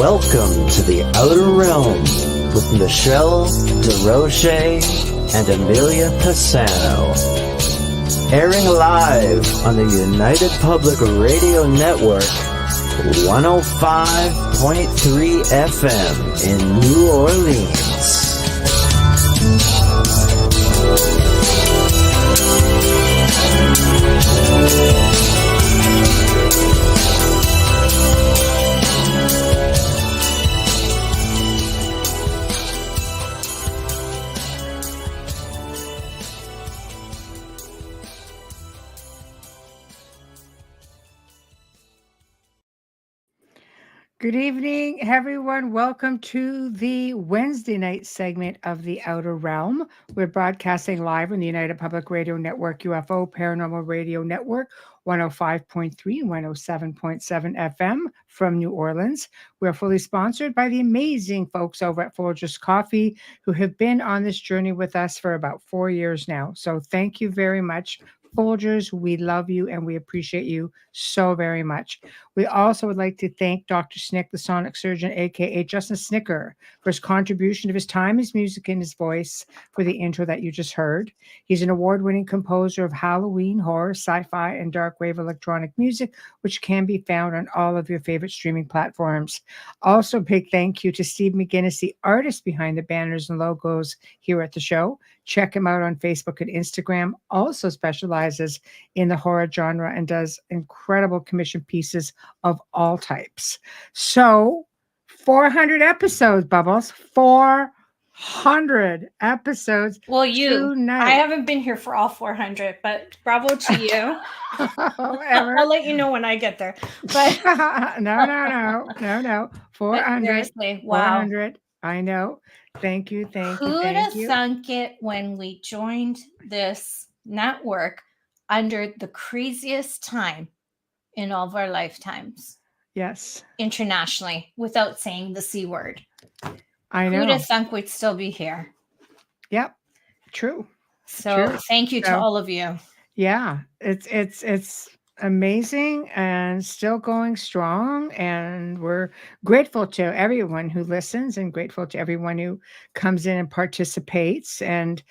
Welcome to the Outer Realm with Michelle DeRoche and Amelia Pisano. Airing live on the United Public Radio Network, 105.3 FM in New Orleans. Good evening, everyone. Welcome to the Wednesday night segment of The Outer Realm. We're broadcasting live on the United Public Radio Network, UFO Paranormal Radio Network, 105.3 and 107.7 FM from New Orleans. We're fully sponsored by the amazing folks over at Folgers Coffee, who have been on this journey with us for about 4 years now. So thank you very much, Folgers. We love you and we appreciate you so very much. We also would like to thank Dr. Snick, the sonic surgeon, aka Justin Snicker, for his contribution of his time, his music, and his voice for the intro that you just heard. He's an award-winning composer of Halloween, horror, sci-fi, and dark wave electronic music, which can be found on all of your favorite streaming platforms. Also, big thank you to Steve McGinnis, the artist behind the banners and logos here at the show. Check him out on Facebook and Instagram. Also specializes in the horror genre and does incredible commission pieces of all types. So 400 episodes, Bubbles. 400 episodes. Well, I tonight. haven't been here for all 400, but bravo to you. I'll let you know when I get there. But no. 400. Seriously, wow. 400. I know. Thank you. Who'd have thunk it when we joined this network under the craziest time in all of our lifetimes? Yes. Internationally, without saying the C word. I know. Who'd have thunk we'd still be here? Yep. True. So thank you to all of you. Yeah. It's amazing and still going strong, and we're grateful to everyone who listens and grateful to everyone who comes in and participates. And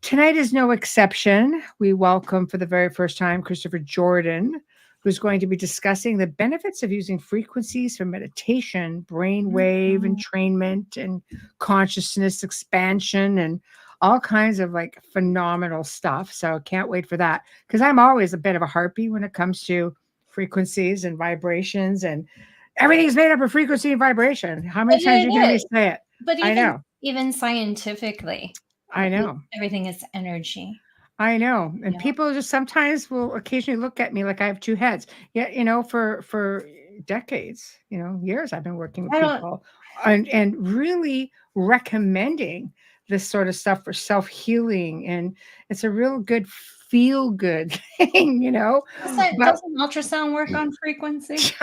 tonight is no exception. We welcome for the very first time Christopher Jordan, who's going to be discussing the benefits of using frequencies for meditation, brainwave entrainment, and consciousness expansion, and all kinds of like phenomenal stuff. So can't wait for that, because I'm always a bit of a harpy when it comes to frequencies and vibrations, and everything's made up of frequency and vibration. How many times are you going to say it? But I know. Even scientifically, I know. Everything is energy. I know. And people just sometimes will occasionally look at me like I have two heads. Yeah, for decades, years I've been working with people and really recommending this sort of stuff for self-healing. And it's a real good feel-good thing, Doesn't ultrasound work on frequency?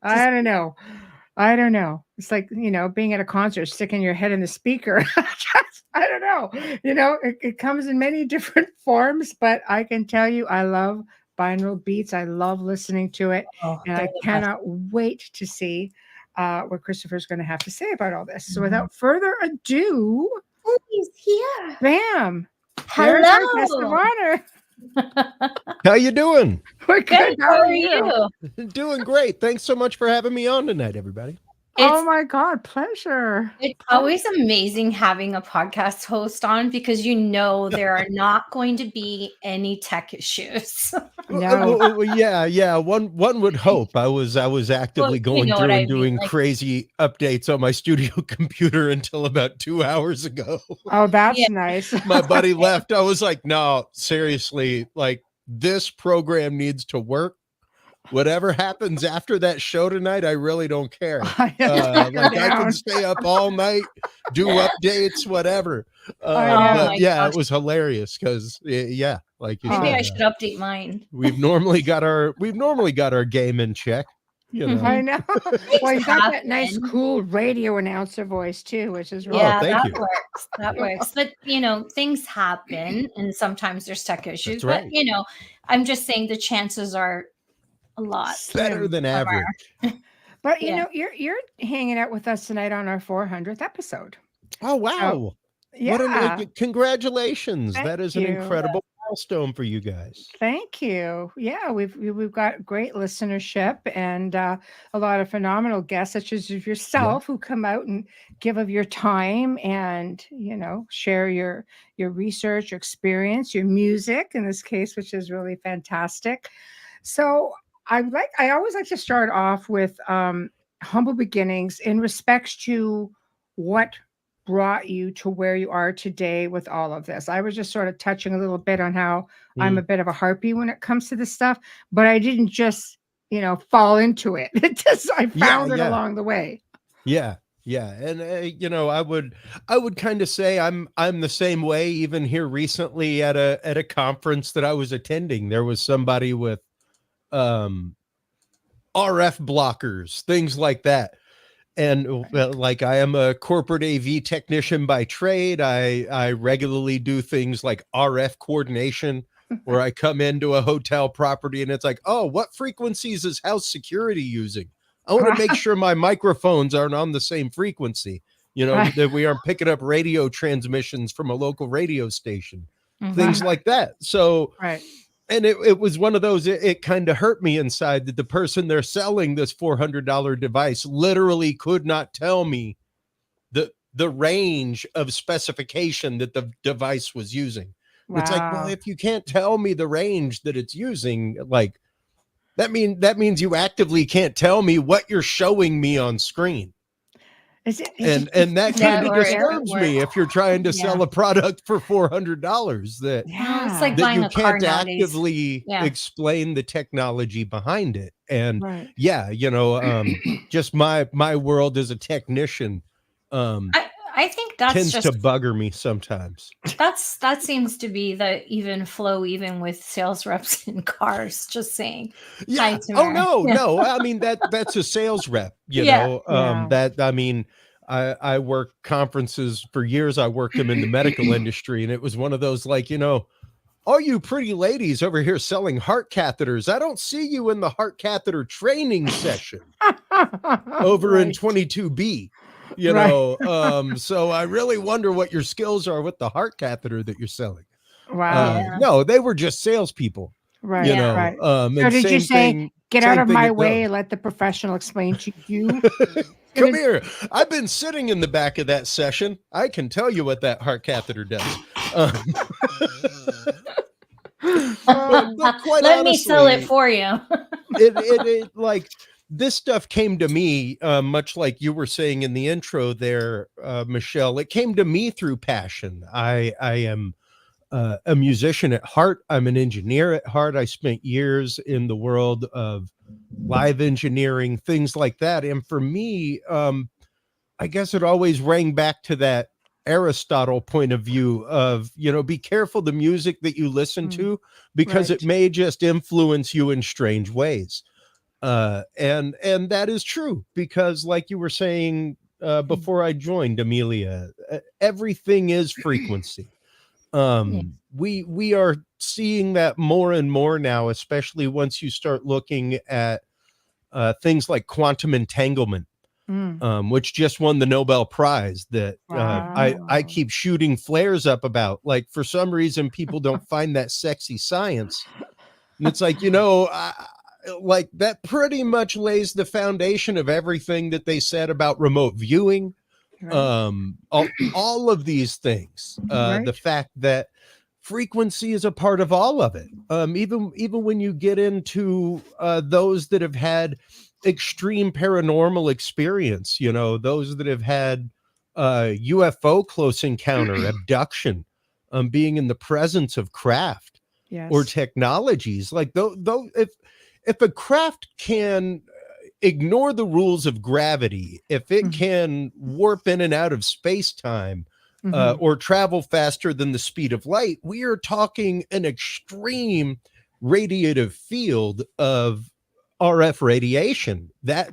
I don't know. It's like, being at a concert, sticking your head in the speaker. I don't know. It comes in many different forms, but I can tell you I love binaural beats. I love listening to it. And I cannot wait to see what Christopher's going to have to say about all this. So without further ado, he's here. Bam. Hello. Guest of honor. How you doing? We're good. How are you? Doing great. Thanks so much for having me on tonight, everybody. Oh my God, pleasure. It's always amazing having a podcast host on, because there are not going to be any tech issues. No. Yeah. One would hope. I was actively going through and doing crazy updates on my studio computer until about 2 hours ago. Oh, that's nice. My buddy left. I was like, no, seriously, like this program needs to work. Whatever happens after that show tonight, I really don't care. I can stay up all night, do updates, whatever. It was hilarious because like you said, maybe I should update mine. We've normally got our game in check. I know. Well, you got that nice, cool radio announcer voice too, which is really That works. But things happen, and sometimes there's tech issues. That's right. But I'm just saying the chances are a lot better than average. But you're hanging out with us tonight on our 400th episode. Oh, wow. Yeah. Congratulations. That Thank is an you. incredible milestone for you guys. Thank you. Yeah, we've got great listenership and a lot of phenomenal guests, such as yourself, who come out and give of your time and share your research, your experience, your music in this case, which is really fantastic. So I always like to start off with humble beginnings in respects to what brought you to where you are today with all of this. I was just sort of touching a little bit on how I'm a bit of a harpy when it comes to this stuff, but I didn't just, fall into it. I found it along the way. Yeah. Yeah. And, I would kind of say I'm the same way. Even here recently at a conference that I was attending, there was somebody with, RF blockers, things like that. And like I am a corporate AV technician by trade. I regularly do things like RF coordination, where I come into a hotel property and it's like, oh, what frequencies is house security using? I want to make sure my microphones aren't on the same frequency, that we aren't picking up radio transmissions from a local radio station, things like that. So, and it was one of those, it kind of hurt me inside that the person they're selling this $400 device literally could not tell me the range of specification that the device was using. Wow. It's like, well, if you can't tell me the range that it's using, like that means you actively can't tell me what you're showing me on screen. And that kind of disturbs me if you're trying to sell a product for $400 that, it's like that you can't actively explain the technology behind it. And just my world as a technician, I think that tends to bugger me sometimes. That seems to be the even flow, even with sales reps in cars. Just saying. Yeah. Oh no. I mean that's a sales rep. I worked conferences for years. I worked them in the medical industry, and it was one of those like, all you pretty ladies over here selling heart catheters, I don't see you in the heart catheter training session over in 22B. So I really wonder what your skills are with the heart catheter that you're selling. Wow. No, they were just salespeople. Right. So did you say, get out of my way and let the professional explain to you? Come here. I've been sitting in the back of that session. I can tell you what that heart catheter does. But quite let honestly, me sell it for you. it like this stuff came to me, much like you were saying in the intro there, Michelle. It came to me through passion. I am a musician at heart. I'm an engineer at heart. I spent years in the world of live engineering, things like that. And for me, I guess it always rang back to that Aristotle point of view of, be careful the music that you listen to, because it may just influence you in strange ways. And that is true, because like you were saying before I joined, Amelia, everything is frequency. We are seeing that more and more now, especially once you start looking at things like quantum entanglement, which just won the Nobel Prize that I keep shooting flares up about. Like, for some reason, people don't find that sexy science. And it's like, like that pretty much lays the foundation of everything that they said about remote viewing. All of these things, the fact that frequency is a part of all of it. Even when you get into those that have had extreme paranormal experience, those that have had UFO close encounter, abduction, being in the presence of craft or technologies, like though if a craft can ignore the rules of gravity, if it can warp in and out of space-time, or travel faster than the speed of light, we are talking an extreme radiative field of RF radiation that,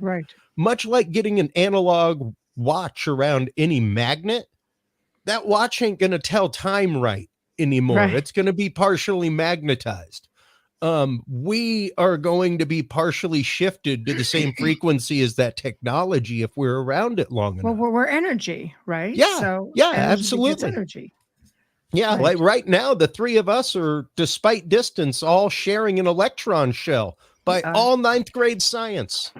much like getting an analog watch around any magnet, that watch ain't going to tell time right anymore. It's going to be partially magnetized. we are going to be partially shifted to the same frequency as that technology if we're around it long enough. Well, we're energy, right? Yeah, So yeah, energy begets absolutely. energy. Yeah, Right. like right now, the three of us are, despite distance, all sharing an electron shell by all 9th grade science.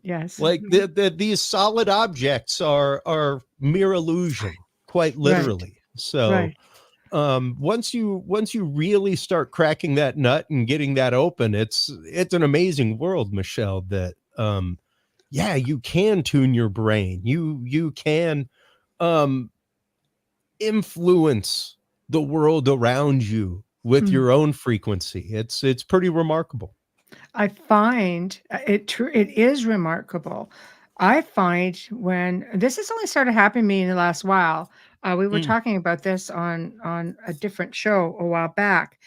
Yes. Like these solid objects are mere illusion, quite literally. So Right. once you really start cracking that nut and getting that open, it's an amazing world, Michelle, that yeah, you can tune your brain. You can influence the world around you with your own frequency. It's pretty remarkable. I find it is remarkable. I find when this has only started happening to me in the last while. We were talking about this on a different show a while back,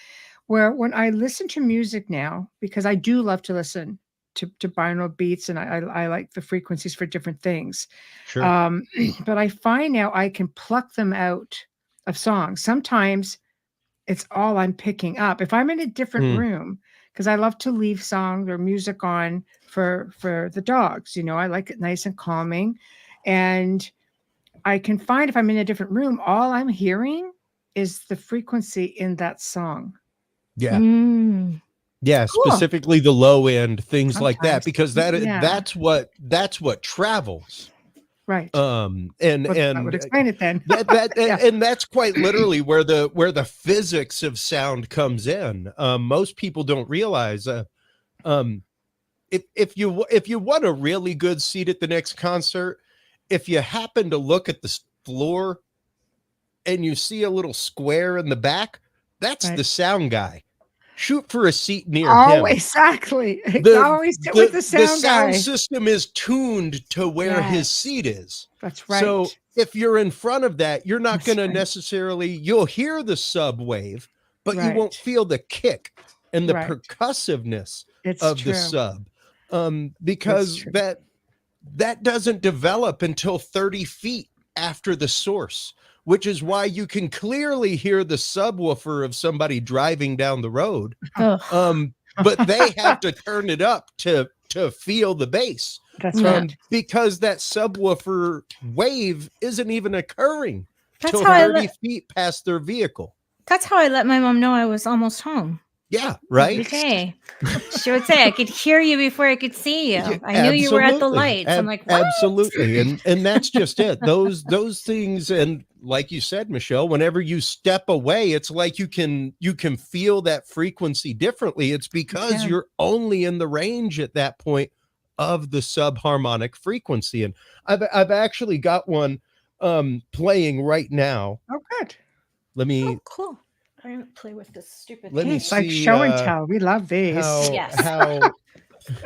where when I listen to music now, because I do love to listen to binaural beats, and I like the frequencies for different things. Sure. But I find now I can pluck them out of songs. Sometimes it's all I'm picking up. If I'm in a different room, because I love to leave songs or music on for the dogs, I like it nice and calming. And I can find if I'm in a different room, all I'm hearing is the frequency in that song. Yeah. Mm. Yeah, Cool. specifically the low end, things like that, Sometimes. because Yeah. that's what travels. Right. And That would explain it then. that and that's quite literally where the physics of sound comes in. Most people don't realize if you want a really good seat at the next concert, if you happen to look at the floor and you see a little square in the back, that's the sound guy. Shoot for a seat near him. Exactly. Always sit with the sound guy. system is tuned to where his seat is. That's right. So if you're in front of that, you're not That's going to right. necessarily, you'll hear the sub wave, but you won't Right. feel the kick and the Right. percussiveness It's of true. the sub. Because true. that doesn't develop until 30 feet after the source, which is why you can clearly hear the subwoofer of somebody driving down the road. Ugh. But they have to turn it up to feel the bass. That's right. Because that subwoofer wave isn't even occurring That's till how 30 feet past their vehicle. That's how I let my mom know I was almost home. Yeah, right. Okay. She would say, I could hear you before I could see you. Yeah, I knew you were at the absolutely. lights. I'm like, what? Absolutely. And that's just it. Those things, and like you said, Michelle, whenever you step away, it's like you can feel that frequency differently. It's because you're only in the range at that point of the subharmonic frequency. And I've actually got one playing right now. Oh, good. Let me Oh, cool. I didn't play with this stupid Let me It's thing. like see, show and tell. We love these. Yes. I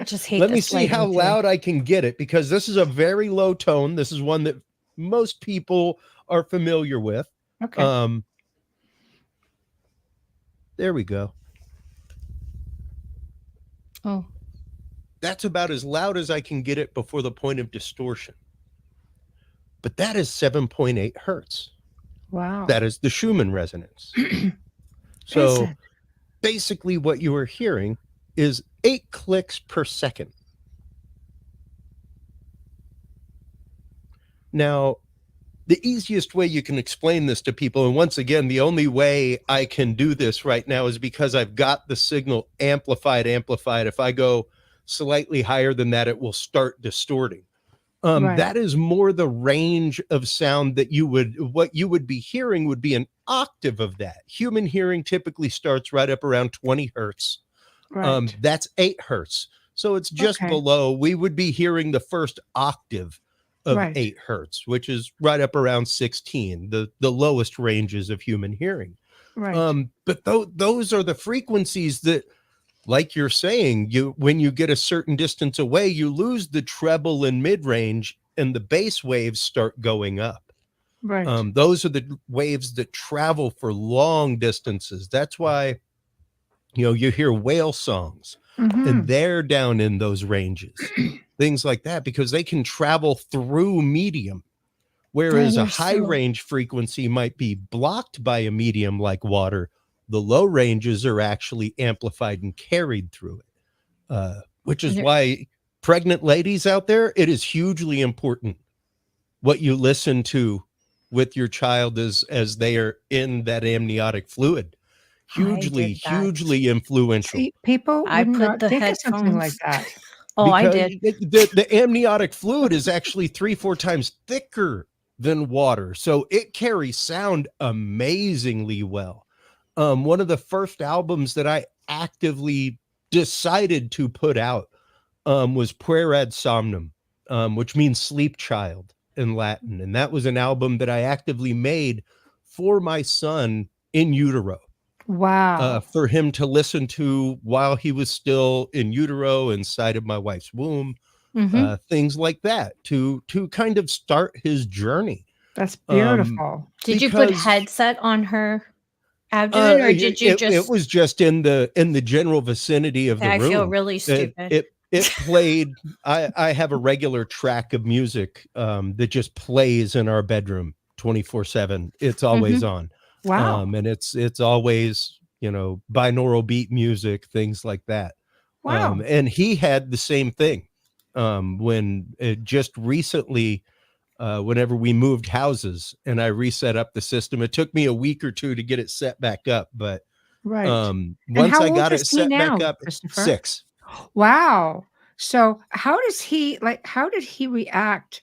just hate let me this see how lighting thing. loud I can get it, because this is a very low tone. This is one that most people are familiar with. Okay. There we go. Oh. That's about as loud as I can get it before the point of distortion. But that is 7.8 hertz. Wow. That is the Schumann resonance. So basically what you are hearing is 8 clicks per second. Now, the easiest way you can explain this to people, and once again, the only way I can do this right now is because I've got the signal amplified. If I go slightly higher than that, it will start distorting. That is more the range of sound that what you would be hearing would be an octave of that. Human hearing typically starts right up around 20 hertz. Right. That's 8 hertz. So it's just below. We would be hearing the first octave of 8 hertz, which is right up around 16, the lowest ranges of human hearing. Right. But those are the frequencies that, like you're saying, when you get a certain distance away, you lose the treble and mid-range, and the bass waves start going up. Right. Those are the waves that travel for long distances. That's why, you hear whale songs, and they're down in those ranges, things like that, because they can travel through medium, whereas a high range frequency might be blocked by a medium like water, The low ranges are actually amplified and carried through it, which is why pregnant ladies out there, it is hugely important what you listen to with your child as they are in that amniotic fluid. Hugely influential. See, people I would put not the think of something like headphones. that. Oh, I Because did. the amniotic fluid is actually 3-4 times thicker than water, so it carries sound amazingly well. One of the first albums that I actively decided to put out was Puer ad somnum, which means sleep child in Latin, and that was an album that I actively made for my son in utero. Wow. For him to listen to while he was still in utero inside of my wife's womb, things like that to kind of start his journey. That's beautiful. Did you put headset on her abdomen, or did you it was just in the general vicinity of the room. I feel really stupid. It played. I have a regular track of music that just plays in our bedroom 24/7. It's always on. Wow. And it's always, binaural beat music, things like that. Wow. And he had the same thing when just recently, whenever we moved houses and I reset up the system. It took me a week or two to get it set back up, but once I got it set back up, 6. Wow. So how did he react?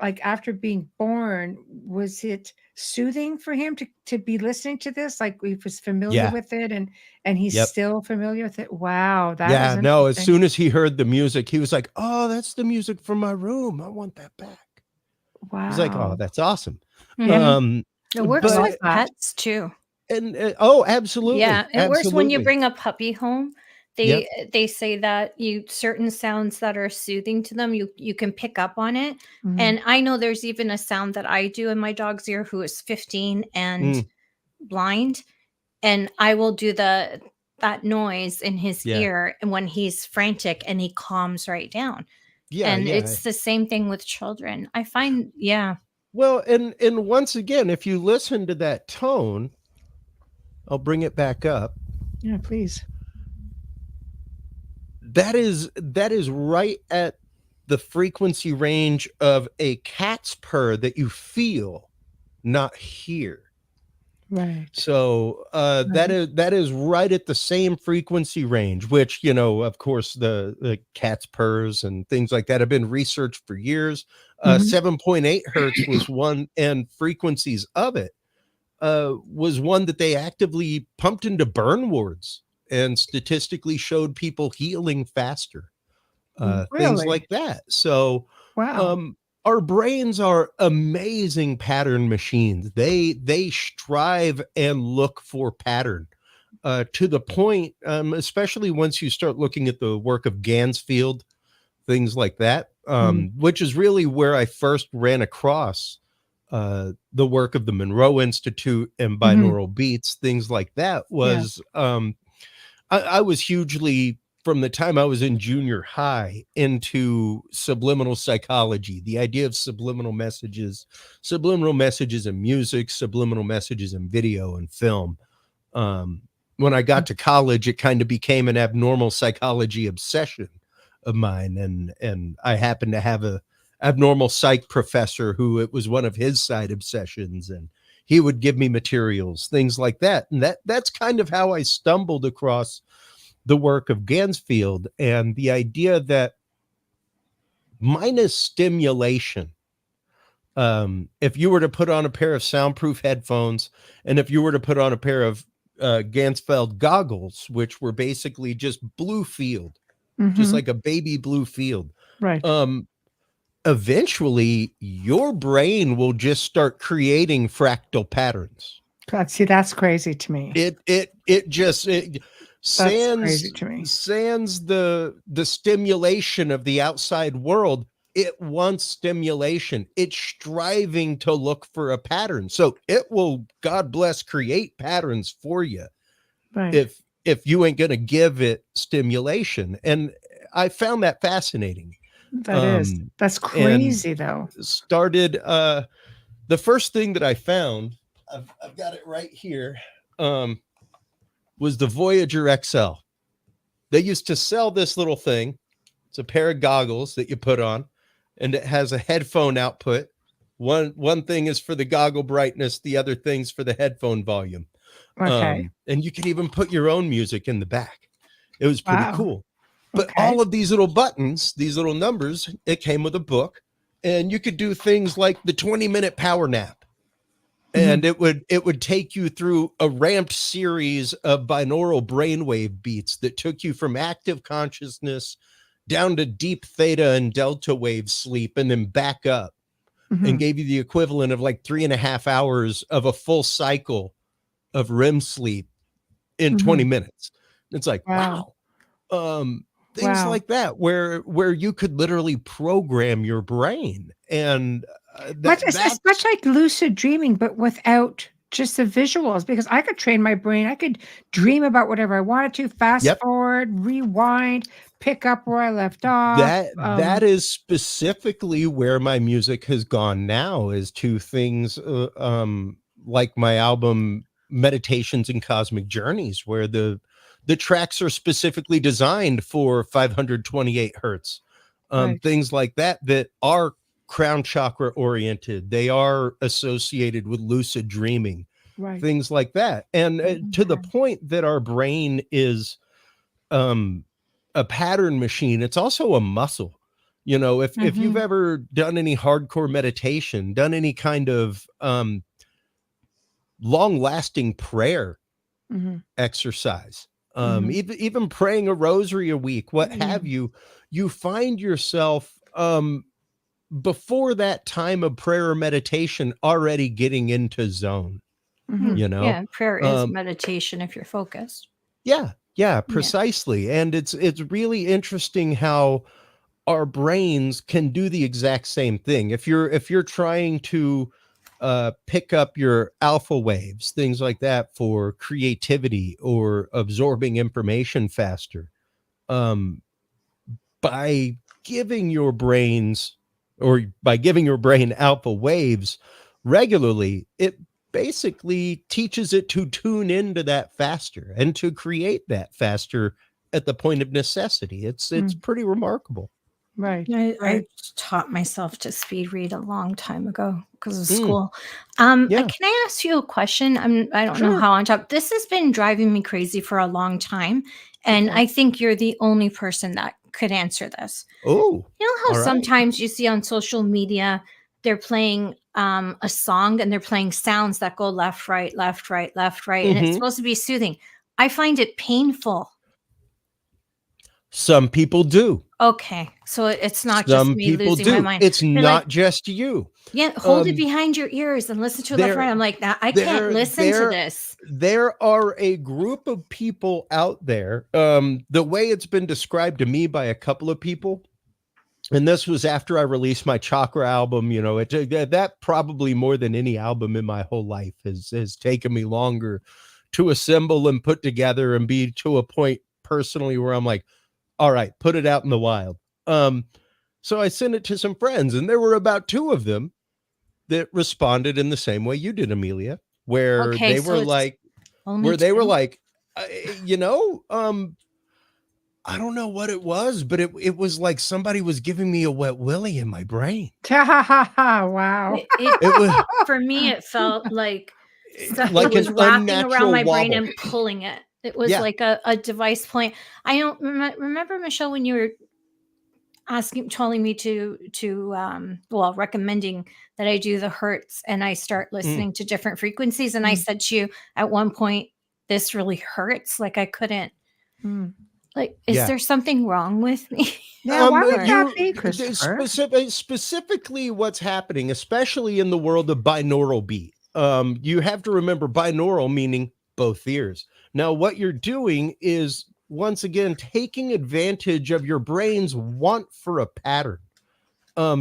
Like after being born, was it soothing for him to be listening to this? Like he was familiar with it and he's still familiar with it. Wow. That is no, as interesting. soon as he heard the music, he was like, "Oh, that's the music from my room. I want that back." Wow. He's like, "Oh, that's awesome." It works with pets too. And absolutely. Yeah, it works when you bring a puppy home. They say that certain sounds that are soothing to them, you can pick up on it. And I know there's even a sound that I do in my dog's ear, who is 15 and blind, and I will do that noise in his ear, and when he's frantic, and he calms right down. It's the same thing with children. I find, Well, and once again, if you listen to that tone, I'll bring it back up. Yeah, please. That is right at the frequency range of a cat's purr that you feel, not hear. Right. So that is right at the same frequency range, which, of course, the cat's purrs and things like that have been researched for years. 7.8 hertz was one, and frequencies of it was one that they actively pumped into burn wards and statistically showed people healing faster. Things like that. So, wow. Our brains are amazing pattern machines. They strive and look for pattern to the point, especially once you start looking at the work of Gansfield, things like that, which is really where I first ran across the work of the Monroe Institute and binaural beats, things like that. Was I was hugely, from the time I was in junior high, into subliminal psychology, the idea of subliminal messages in music, subliminal messages in video and film. When I got to college, it kind of became an abnormal psychology obsession of mine. And I happened to have a abnormal psych professor who it was one of his side obsessions, and he would give me materials, things like that. And that's kind of how I stumbled across the work of Gansfield and the idea that minus stimulation, if you were to put on a pair of soundproof headphones, and if you were to put on a pair of Gansfield goggles, which were basically just blue field, just like a baby blue field, right? Eventually your brain will just start creating fractal patterns. God, see, that's crazy to me. It sans the stimulation of the outside world. It wants stimulation. It's striving to look for a pattern. So it will, God bless, create patterns for you. Right. If you ain't going to give it stimulation. And I found that fascinating. That's crazy though. Started the first thing that I found, I've got it right here. was the Voyager XL. They used to sell this little thing. It's a pair of goggles that you put on, and it has a headphone output. One thing is for the goggle brightness, the other thing's for the headphone volume. Okay. And you could even put your own music in the back. It was pretty cool. But Okay. all of these little buttons, these little numbers, it came with a book, and you could do things like the 20-minute power nap. And it would take you through a ramped series of binaural brainwave beats that took you from active consciousness down to deep theta and delta wave sleep, and then back up, and gave you the equivalent of like 3.5 hours of a full cycle of REM sleep in 20 minutes. It's like, wow. Things like that, where you could literally program your brain. And it's much like lucid dreaming, but without just the visuals, because I could train my brain. I could dream about whatever I wanted to, fast forward, rewind, pick up where I left off. That is specifically where my music has gone now, is to things like my album Meditations and Cosmic Journeys, where the tracks are specifically designed for 528 hertz. Things like that are crown chakra oriented. They are associated with lucid dreaming, things like that. And to the point that our brain is a pattern machine, it's also a muscle. You know, if you've ever done any hardcore meditation, done any kind of long-lasting prayer exercise, even praying a rosary a week, what have you, you find yourself before that time of prayer or meditation already getting into zone. You know, yeah, prayer is meditation if you're focused. Yeah, precisely. And it's really interesting how our brains can do the exact same thing. If you're trying to pick up your alpha waves, things like that, for creativity or absorbing information faster, by giving your brain alpha waves regularly, it basically teaches it to tune into that faster and to create that faster at the point of necessity. It's pretty remarkable. I taught myself to speed read a long time ago because of school. Can I ask you a question? I don't know how on top. This has been driving me crazy for a long time, and I think you're the only person that could answer this. Oh, you know how sometimes you see on social media they're playing a song and they're playing sounds that go left, right, left, right, left, right, and it's supposed to be soothing. I find it painful. Some people do. Okay, so it's not just me losing my mind. It's not just you. Yeah, hold it behind your ears and listen to it left, right. I'm like, I can't listen to this. There are a group of people out there. The way it's been described to me by a couple of people, and this was after I released my Chakra album, you know, that probably more than any album in my whole life has taken me longer to assemble and put together and be to a point personally where I'm like, all right, put it out in the wild. So I sent it to some friends, and there were about 2 of them that responded in the same way you did, Amelia, where they were like, you know, I don't know what it was, but it was like somebody was giving me a wet willy in my brain. Wow. It was, for me, it felt like it was wrapping around my brain and pulling it. It was like a device point. I don't remember, Michelle, when you were telling me recommending that I do the hertz and I start listening to different frequencies. And I said to you at one point, this really hurts. Like I couldn't. Like, is there something wrong with me? Yeah, why would that be, Christopher? Specifically, what's happening, especially in the world of binaural beat, you have to remember binaural meaning both ears. Now, what you're doing is, once again, taking advantage of your brain's want for a pattern.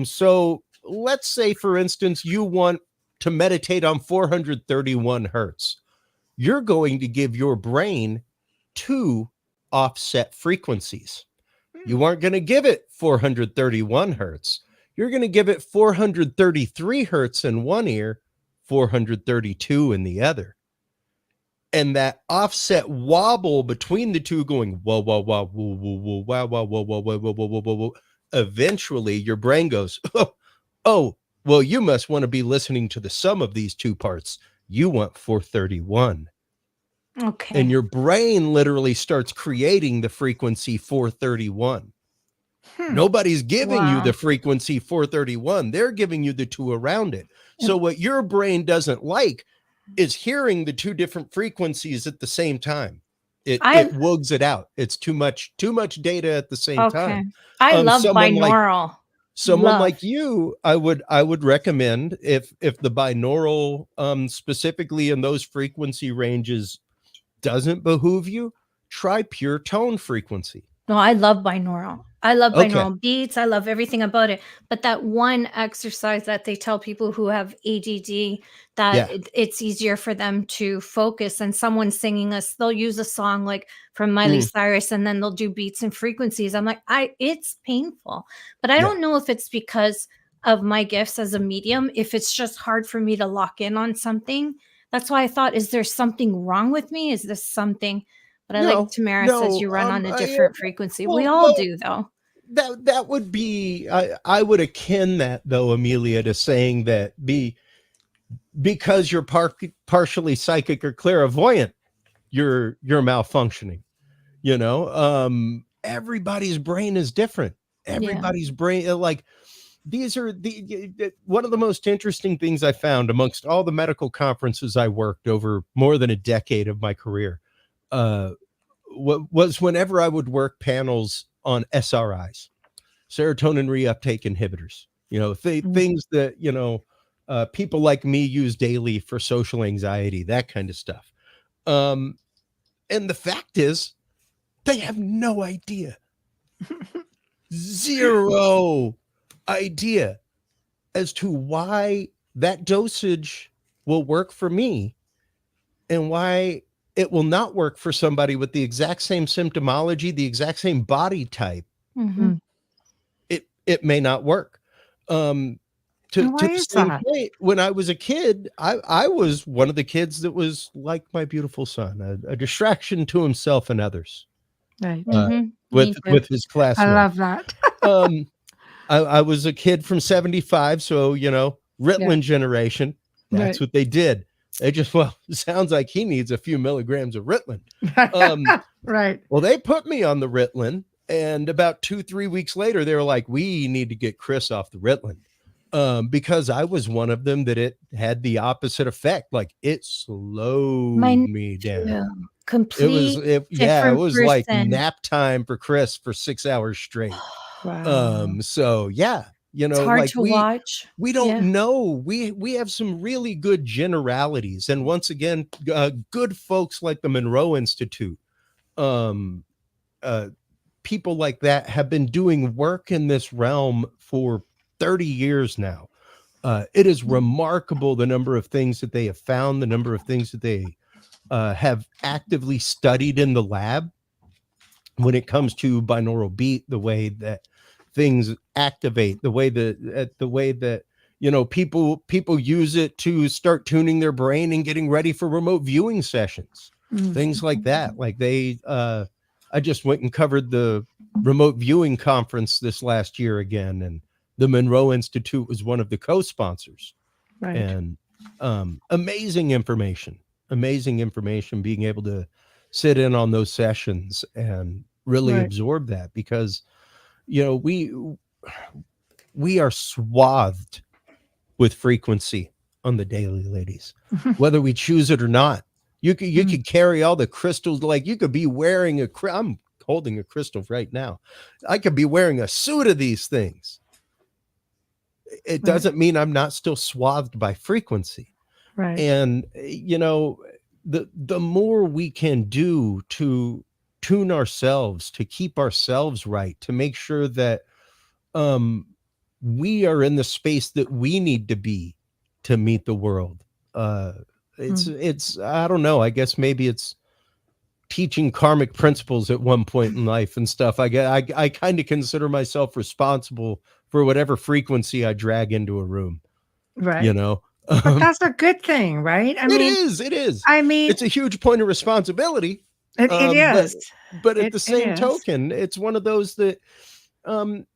So let's say, for instance, you want to meditate on 431 hertz. You're going to give your brain 2 offset frequencies. You aren't going to give it 431 hertz. You're going to give it 433 hertz in one ear, 432 in the other. And that offset wobble between the two going, whoa, whoa, whoa, whoa, whoa, whoa, whoa, whoa, whoa, whoa, whoa, whoa, whoa, whoa, whoa. Eventually your brain goes, oh, well, you must want to be listening to the sum of these two parts. You want 431. Okay. And your brain literally starts creating the frequency 431. Nobody's giving you the frequency 431. They're giving you the two around it. So what your brain doesn't like is hearing the two different frequencies at the same time. It woogs it out. It's too much data at the same time. I love binaural. Someone like you, I would recommend if the binaural specifically in those frequency ranges doesn't behoove you, try pure tone frequency. No, I love binaural. I love binaural beats. I love everything about it. But that one exercise that they tell people who have ADD that it's easier for them to focus, and someone singing they'll use a song like from Miley Cyrus, and then they'll do beats and frequencies. I'm like, it's painful. But I don't know if it's because of my gifts as a medium, if it's just hard for me to lock in on something. That's why I thought, is there something wrong with me? Is this something? But I like Tamara says you run on a different frequency. We all do, though. That would be, I would akin that, though, Amelia, to saying that because you're partially psychic or clairvoyant, you're malfunctioning. You know, everybody's brain is different. Everybody's brain, like, these are one of the most interesting things I found amongst all the medical conferences I worked over more than a decade of my career. Was whenever I would work panels on SRIs, serotonin reuptake inhibitors, you know, things that, you know, people like me use daily for social anxiety, that kind of stuff. And the fact is, they have no idea. Zero idea as to why that dosage will work for me and why it will not work for somebody with the exact same symptomology, the exact same body type. It may not work. To the same point, when I was a kid, I was one of the kids that was like my beautiful son, a distraction to himself and others. Right. With his classmates. I love that. I was a kid from 75, so, you know, Ritalin generation. That's what they did. They just, it sounds like he needs a few milligrams of Ritalin. Right. Well, they put me on the Ritalin, and about 2-3 weeks later, they were like, we need to get Chris off the Ritalin. Because I was one of them that it had the opposite effect. Like, it slowed me down. It was like nap time for Chris for 6 hours straight. So yeah, you know, it's hard like to watch. We don't know. We have some really good generalities, and once again, good folks like the Monroe Institute, people like that have been doing work in this realm for 30 years now. It is remarkable the number of things that they have found, the number of things that they have actively studied in the lab when it comes to binaural beat, the way that things activate, the way that you know, people use it to start tuning their brain and getting ready for remote viewing sessions, things like that. Like I just went and covered the remote viewing conference this last year again, and the Monroe Institute was one of the co-sponsors. And amazing information, being able to sit in on those sessions and really absorb that, because, you know, we are swathed with frequency on the daily, ladies, whether we choose it or not. You could carry all the crystals, like you could be wearing I'm holding a crystal right now. I could be wearing a suit of these things. It doesn't mean I'm not still swathed by frequency. And, you know, the more we can do to tune ourselves, to keep ourselves right, to make sure that we are in the space that we need to be to meet the world. It's I don't know, I guess maybe it's teaching karmic principles at one point in life and stuff. I kind of consider myself responsible for whatever frequency I drag into a room. You know, But that's a good thing, right? It is. I mean, It's a huge point of responsibility. it is. But at the It same is. token, it's one of those that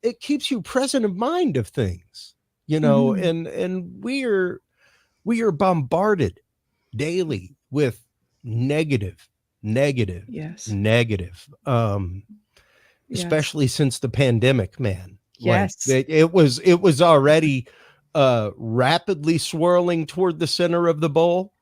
it keeps you present in mind of things, and we are bombarded daily with negative, Yes. negative, especially since the pandemic, man. Like Yes. it was already rapidly swirling toward the center of the bowl.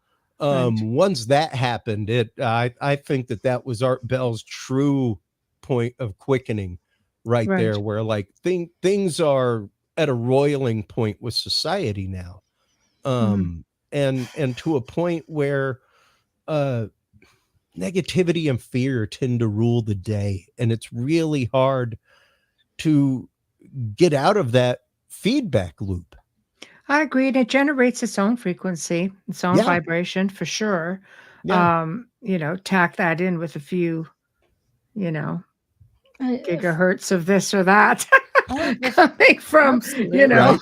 Right. Once that happened, I think that was Art Bell's true point of quickening right Right. there, where like things are at a roiling point with society now. And to a point where negativity and fear tend to rule the day, and it's really hard to get out of that feedback loop. I agree. And it generates its own frequency, its own vibration for sure. Tack that in with a few, gigahertz of this or that coming from, Absolutely. Right.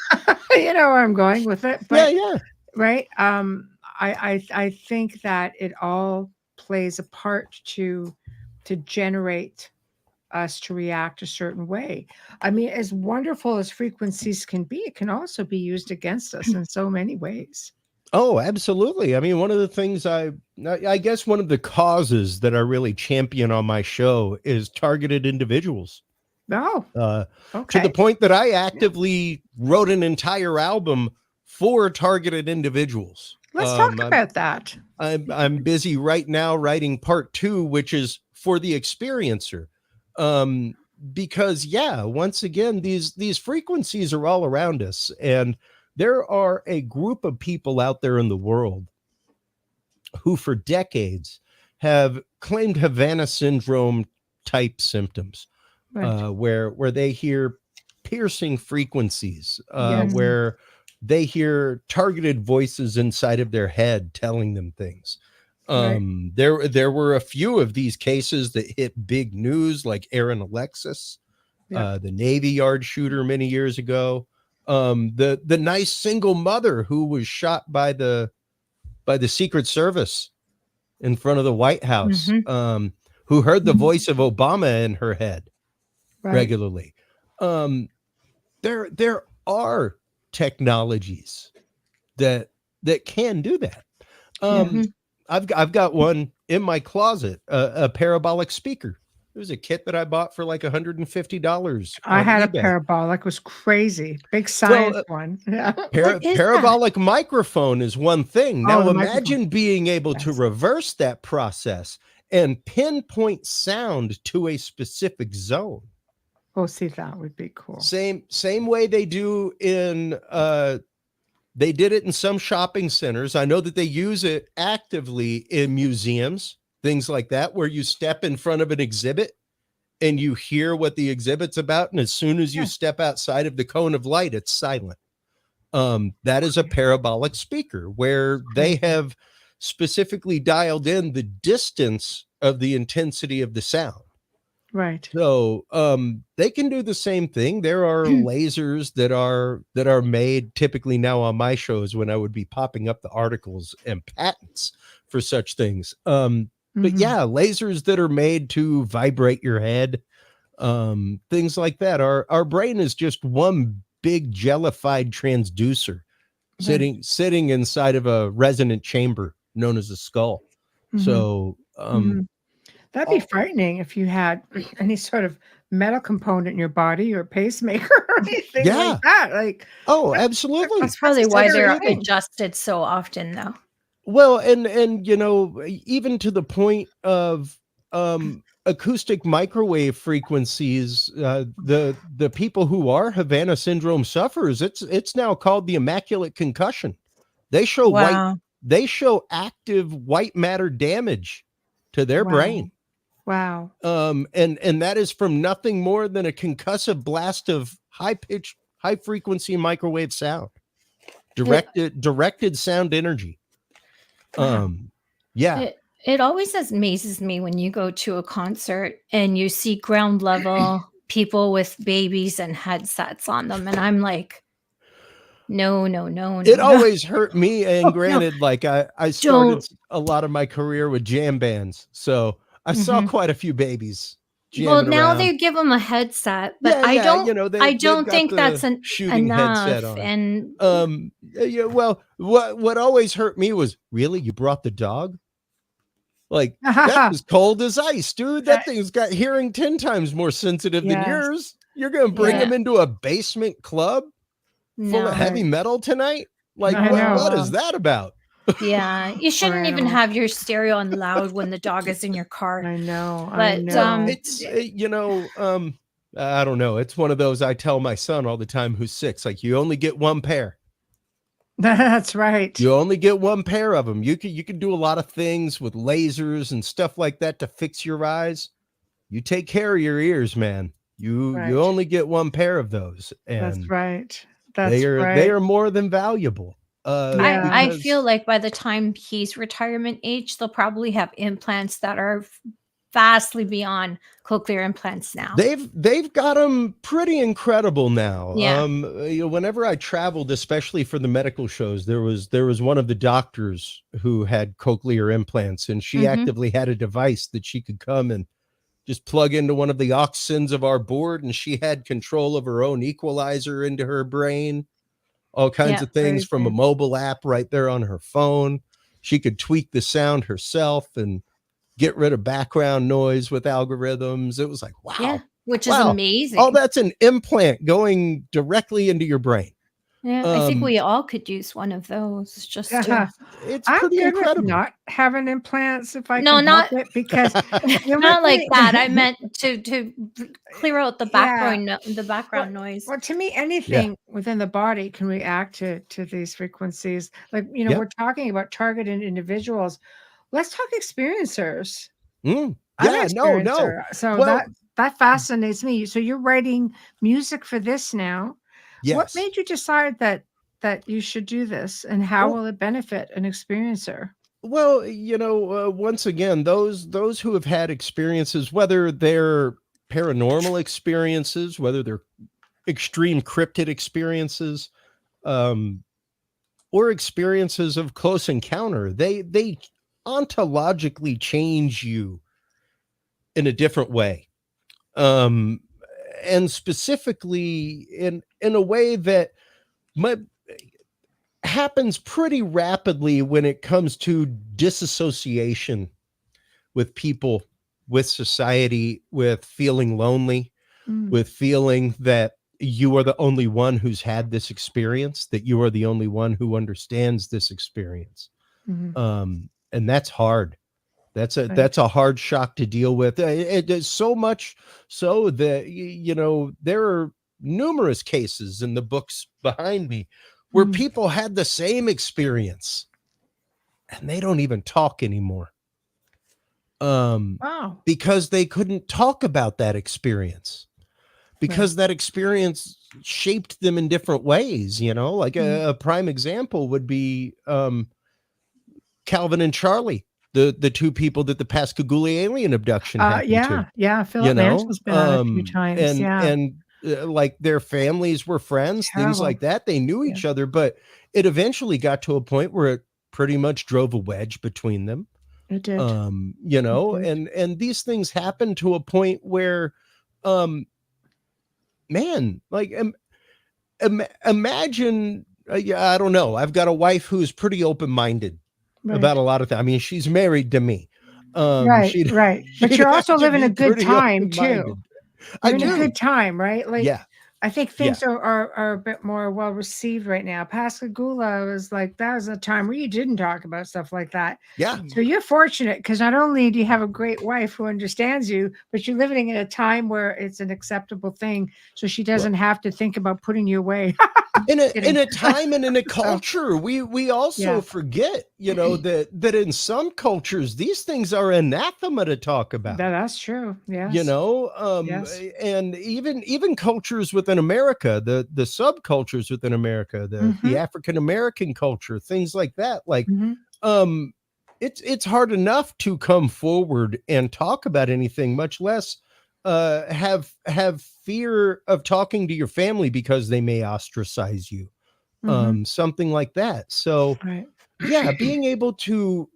where I'm going with it. But Yeah. right. I think that it all plays a part to generate us to react a certain way. I mean, as wonderful as frequencies can be, it can also be used against us in so many ways. Oh, absolutely. I mean, one of the things I guess one of the causes that I really champion on my show is targeted individuals. Oh, to the point that I actively wrote an entire album for targeted individuals. Let's talk about that. I'm busy right now writing part 2, which is for the experiencer. Because once again, these frequencies are all around us, and there are a group of people out there in the world who for decades have claimed Havana syndrome type symptoms, Right. where they hear piercing frequencies, Yes. where they hear targeted voices inside of their head telling them things. Right. There were a few of these cases that hit big news, like Aaron Alexis, the Navy Yard shooter many years ago. The nice single mother who was shot by the Secret Service in front of the White House, who heard the voice of Obama in her head regularly. There are technologies that can do that. I've got one in my closet, a parabolic speaker. It was a kit that I bought for like $150. I had eBay. a parabolic. It was crazy. Big science one. Yeah. Parabolic microphone is one thing. Now imagine being able to Yes. reverse that process and pinpoint sound to a specific zone. Oh, see, that would be cool. Same way they do in they did it in some shopping centers. I know that they use it actively in museums, things like that, where you step in front of an exhibit and you hear what the exhibit's about, and as soon as you step outside of the cone of light, it's silent. That is a parabolic speaker where they have specifically dialed in the distance of the intensity of the sound. Right. So they can do the same thing. There are lasers that are made typically now on my shows when I would be popping up the articles and patents for such things. But lasers that are made to vibrate your head, things like that. Our brain is just one big jellified transducer sitting inside of a resonant chamber known as a skull. So that'd be frightening if you had any sort of metal component in your body or pacemaker or anything like that. Like, absolutely. That's probably why they're adjusted so often, though. Well, and even to the point of acoustic microwave frequencies, the people who are Havana syndrome sufferers, it's now called the immaculate concussion. They show active white matter damage to their brain. Wow. And that is from nothing more than a concussive blast of high-pitched, high-frequency microwave sound. Directed sound energy. It always amazes me when you go to a concert and you see ground level people with babies and headsets on them, and I'm like, No. It always hurt me. And Oh, no. granted, like I started a lot of my career with jam bands, so I saw quite a few babies Well, jamming now around. they give them a headset, but Yeah, I they've don't got think that's the shooting headset enough. on. And Yeah, well, what always hurt me was, really, you brought the dog? Like, that's as cold as ice, dude. That thing's got hearing 10 times more sensitive than yours. You're gonna bring him into a basement club full of heavy metal tonight? Like, what is that about? Yeah, you shouldn't even have your stereo on loud when the dog is in your car. I know. But it's I don't know. It's one of those, I tell my son all the time, who's 6, like, you only get one pair. That's right. You only get one pair of them. You can do a lot of things with lasers and stuff like that to fix your eyes. You take care of your ears, man. You only get one pair of those, and that's right. They are more than valuable. I feel like by the time he's retirement age, they'll probably have implants that are vastly beyond cochlear implants now. They've got them pretty incredible now. Yeah. Whenever I traveled, especially for the medical shows, there was one of the doctors who had cochlear implants, and she actively had a device that she could come and just plug into one of the aux sends of our board, and she had control of her own equalizer into her brain, all kinds of things from a mobile app right there on her phone. She could tweak the sound herself and get rid of background noise with algorithms. It was like, wow. Yeah, which is amazing. Oh, that's an implant going directly into your brain. Yeah, I think we all could use one of those. Just it's pretty incredible. With not having implants if I can help it, because not like that. I meant to clear out the background noise. Well, to me, anything within the body can react to these frequencies. Like, we're talking about targeted individuals. Let's talk experiencers. No. So that fascinates me. So you're writing music for this now. Yes. What made you decide that you should do this, and how will it benefit an experiencer? Well, once again, those who have had experiences, whether they're paranormal experiences, whether they're extreme cryptid experiences, or experiences of close encounter, they ontologically change you in a different way. And specifically in a way that happens pretty rapidly when it comes to disassociation with people, with society, with feeling lonely, with feeling that you are the only one who's had this experience, that you are the only one who understands this experience. And that's hard. That's a hard shock to deal with. It is so much so that, there are numerous cases in the books behind me where people had the same experience and they don't even talk anymore. Because they couldn't talk about that experience, because that experience shaped them in different ways. Like a prime example would be Calvin and Charlie, the two people that the Pascagoula alien abduction happened to. Yeah. Philip Mansell's been on a few times. And like their families were friends, things like that. They knew each other, but it eventually got to a point where it pretty much drove a wedge between them. It did. And these things happen to a point where, man, like imagine, I don't know. I've got a wife who's pretty open-minded about a lot of things. I mean, she's married to me. Right. But you're also living a good time too. You're in a good time, right? Like, I think things Yeah. are a bit more well received right now. Pascagoula was like, that was a time where you didn't talk about stuff like that. Yeah. So you're fortunate because not only do you have a great wife who understands you, but you're living in a time where it's an acceptable thing. So she doesn't have to think about putting you away. In a time and in a culture, we also forget, that in some cultures these things are anathema to talk about. That's true. Yes. Yes. And even cultures within America, the subcultures within America, the African American culture, things like that. Like, it's hard enough to come forward and talk about anything, much less have fear of talking to your family because they may ostracize you, something like that. So yeah, being able to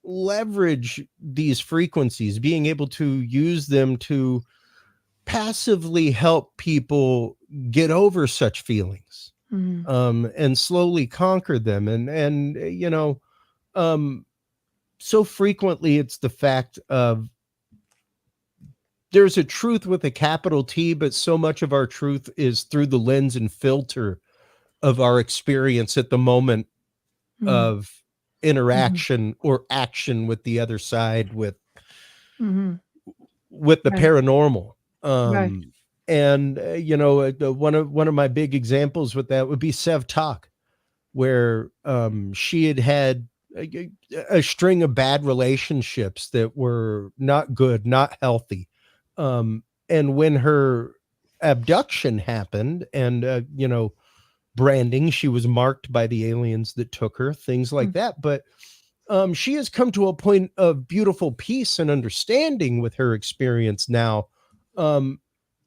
leverage these frequencies, being able to use them to passively help people get over such feelings, and slowly conquer them. And so frequently it's the fact of there's a truth with a capital T, but so much of our truth is through the lens and filter of our experience at the moment of interaction or action with the other side, with the paranormal. And one of my big examples with that would be Sev Talk, where she had a string of bad relationships that were not good, not healthy. And when her abduction happened and branding, she was marked by the aliens that took her, things like that. But she has come to a point of beautiful peace and understanding with her experience now,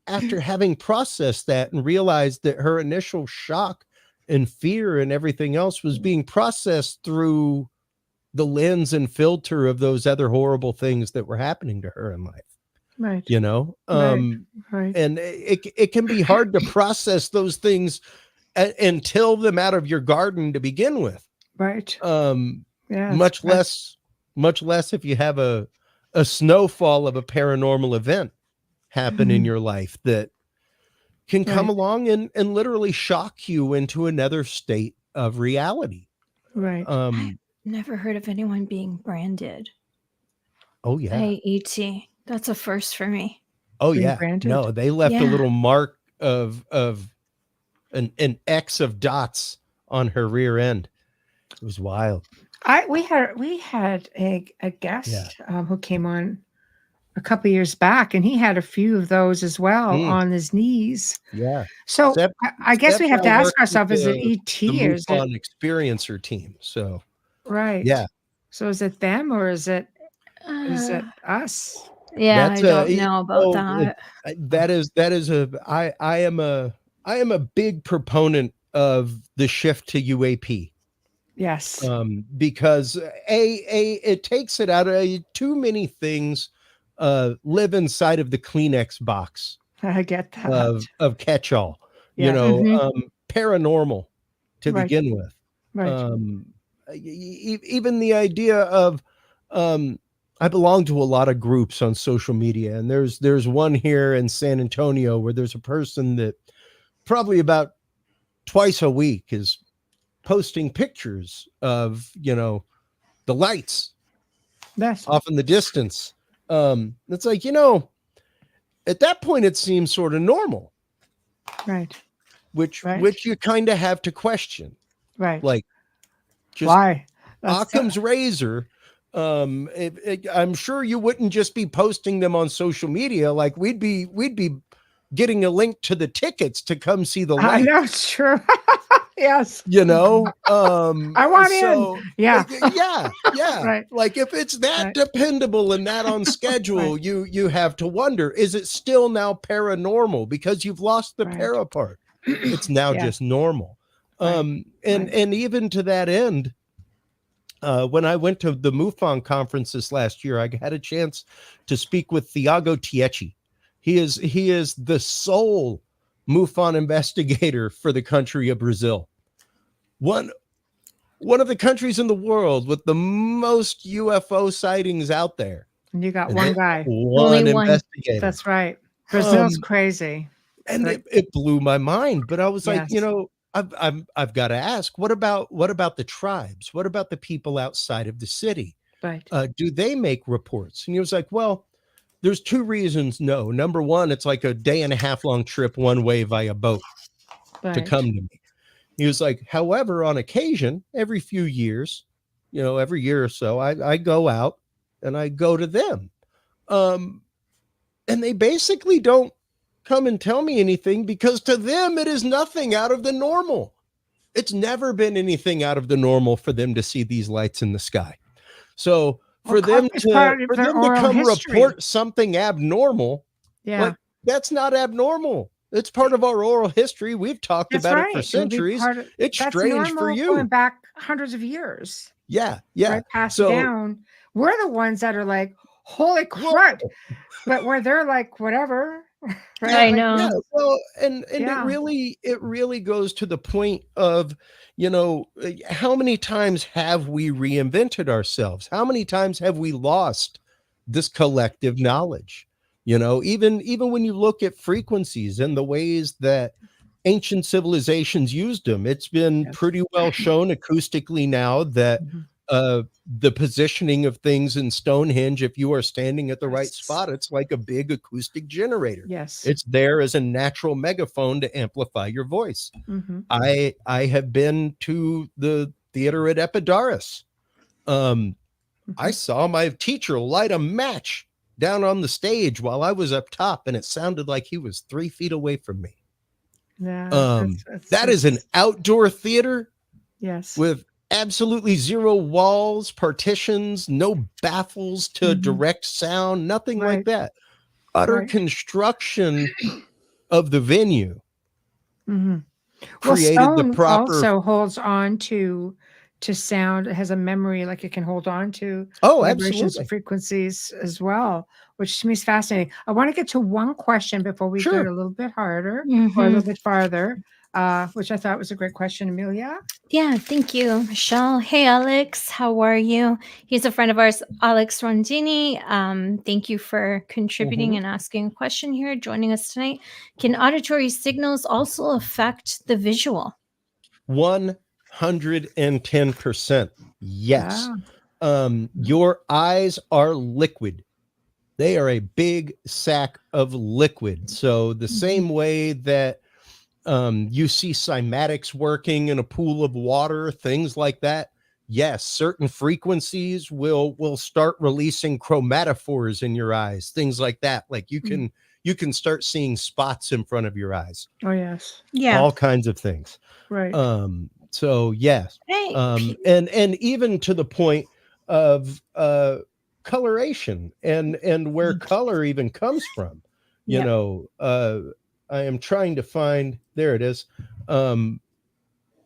after having processed that and realized that her initial shock and fear and everything else was being processed through the lens and filter of those other horrible things that were happening to her in life. Right. And it can be hard to process those things and till them out of your garden to begin with. Right. Much less if you have a snowfall of a paranormal event happen in your life that can come along and literally shock you into another state of reality. Right. Never heard of anyone being branded. Oh yeah. Hey, E.T. That's a first for me. Oh yeah. Branded? No, they left a little mark of an X of dots on her rear end. It was wild. We had a guest who came on a couple of years back, and he had a few of those as well on his knees. Yeah. So I guess we have to ask ourselves: is it ET or is it experiencer team? So yeah. So is it them or is it us? Yeah, I don't know about that. I am a big proponent of the shift to UAP. Yes. Because it takes it out of too many things live inside of the Kleenex box. I get that. Of catch-all, paranormal to begin with. Right. Even the idea of I belong to a lot of groups on social media, and there's one here in San Antonio where there's a person that probably about twice a week is posting pictures of the lights off in the distance. It's like, at that point it seems sort of normal, right? Which you kind of have to question, right? Like, just why Occam's razor. I'm sure you wouldn't just be posting them on social media. Like we'd be getting a link to the tickets to come see the lights. I know, it's true. Yes. I want in. Yeah. Yeah. Right. Like if it's that dependable and that on schedule, you have to wonder, is it still now paranormal? Because you've lost the para part. It's now just normal. And even to that end, when I went to the MUFON conference this last year, I had a chance to speak with Thiago Tietche. He is the sole MUFON investigator for the country of Brazil. One of the countries in the world with the most UFO sightings out there. And you got one guy. One investigator. That's right. Brazil's crazy. And it blew my mind. But I was like, I've got to ask, what about the tribes? What about the people outside of the city? Right. Do they make reports? And he was like, well, there's two reasons. No. Number one, it's like a day and a half long trip one way via boat to come to me. He was like, however, on occasion, every few years, every year or so, I go out and I go to them. And they basically don't come and tell me anything because to them, it is nothing out of the normal. It's never been anything out of the normal for them to see these lights in the sky. So for them to come report something abnormal, like, that's not abnormal. It's part of our oral history. We've talked That's about right. it for It'll be centuries. part of, It's that's strange for normal going you. back hundreds of years. Yeah. Right, passed down. We're the ones that are like, holy crud, but where they're like, whatever. Right? I Like, know. Yeah, well, and Yeah. it really goes to the point of, how many times have we reinvented ourselves? How many times have we lost this collective knowledge? Even when you look at frequencies and the ways that ancient civilizations used them, it's been Yes. pretty well shown acoustically now that the positioning of things in Stonehenge, if you are standing at the right spot, it's like a big acoustic generator. Yes. It's there as a natural megaphone to amplify your voice. I have been to the theater at Epidaurus. I saw my teacher light a match down on the stage while I was up top, and it sounded like he was 3 feet away from me. Yeah, that is an outdoor theater. Yes. With absolutely zero walls, partitions, no baffles to direct sound, nothing like that. Utter construction of the venue. Well, Created the stone proper also holds on to sound. It has a memory, like it can hold on to vibrations and absolutely. frequencies as well, which to me is fascinating. I want to get to one question before we go a little bit harder or a little bit farther, which I thought was a great question, Amelia. Yeah, thank you, Michelle. Hey, Alex, how are you? He's a friend of ours, Alex Rondini. Thank you for contributing and asking a question here, joining us tonight. Can auditory signals also affect the visual? 110%. Yes. Your eyes are liquid. They are a big sack of liquid. So the same way that you see cymatics working in a pool of water, things like that. Yes, certain frequencies will start releasing chromatophores in your eyes, things like that. Like you can start seeing spots in front of your eyes. Oh yes. Yeah. All kinds of things. Right. So yes. Hey. And even to the point of coloration and where color even comes from. I am trying to find, there it is.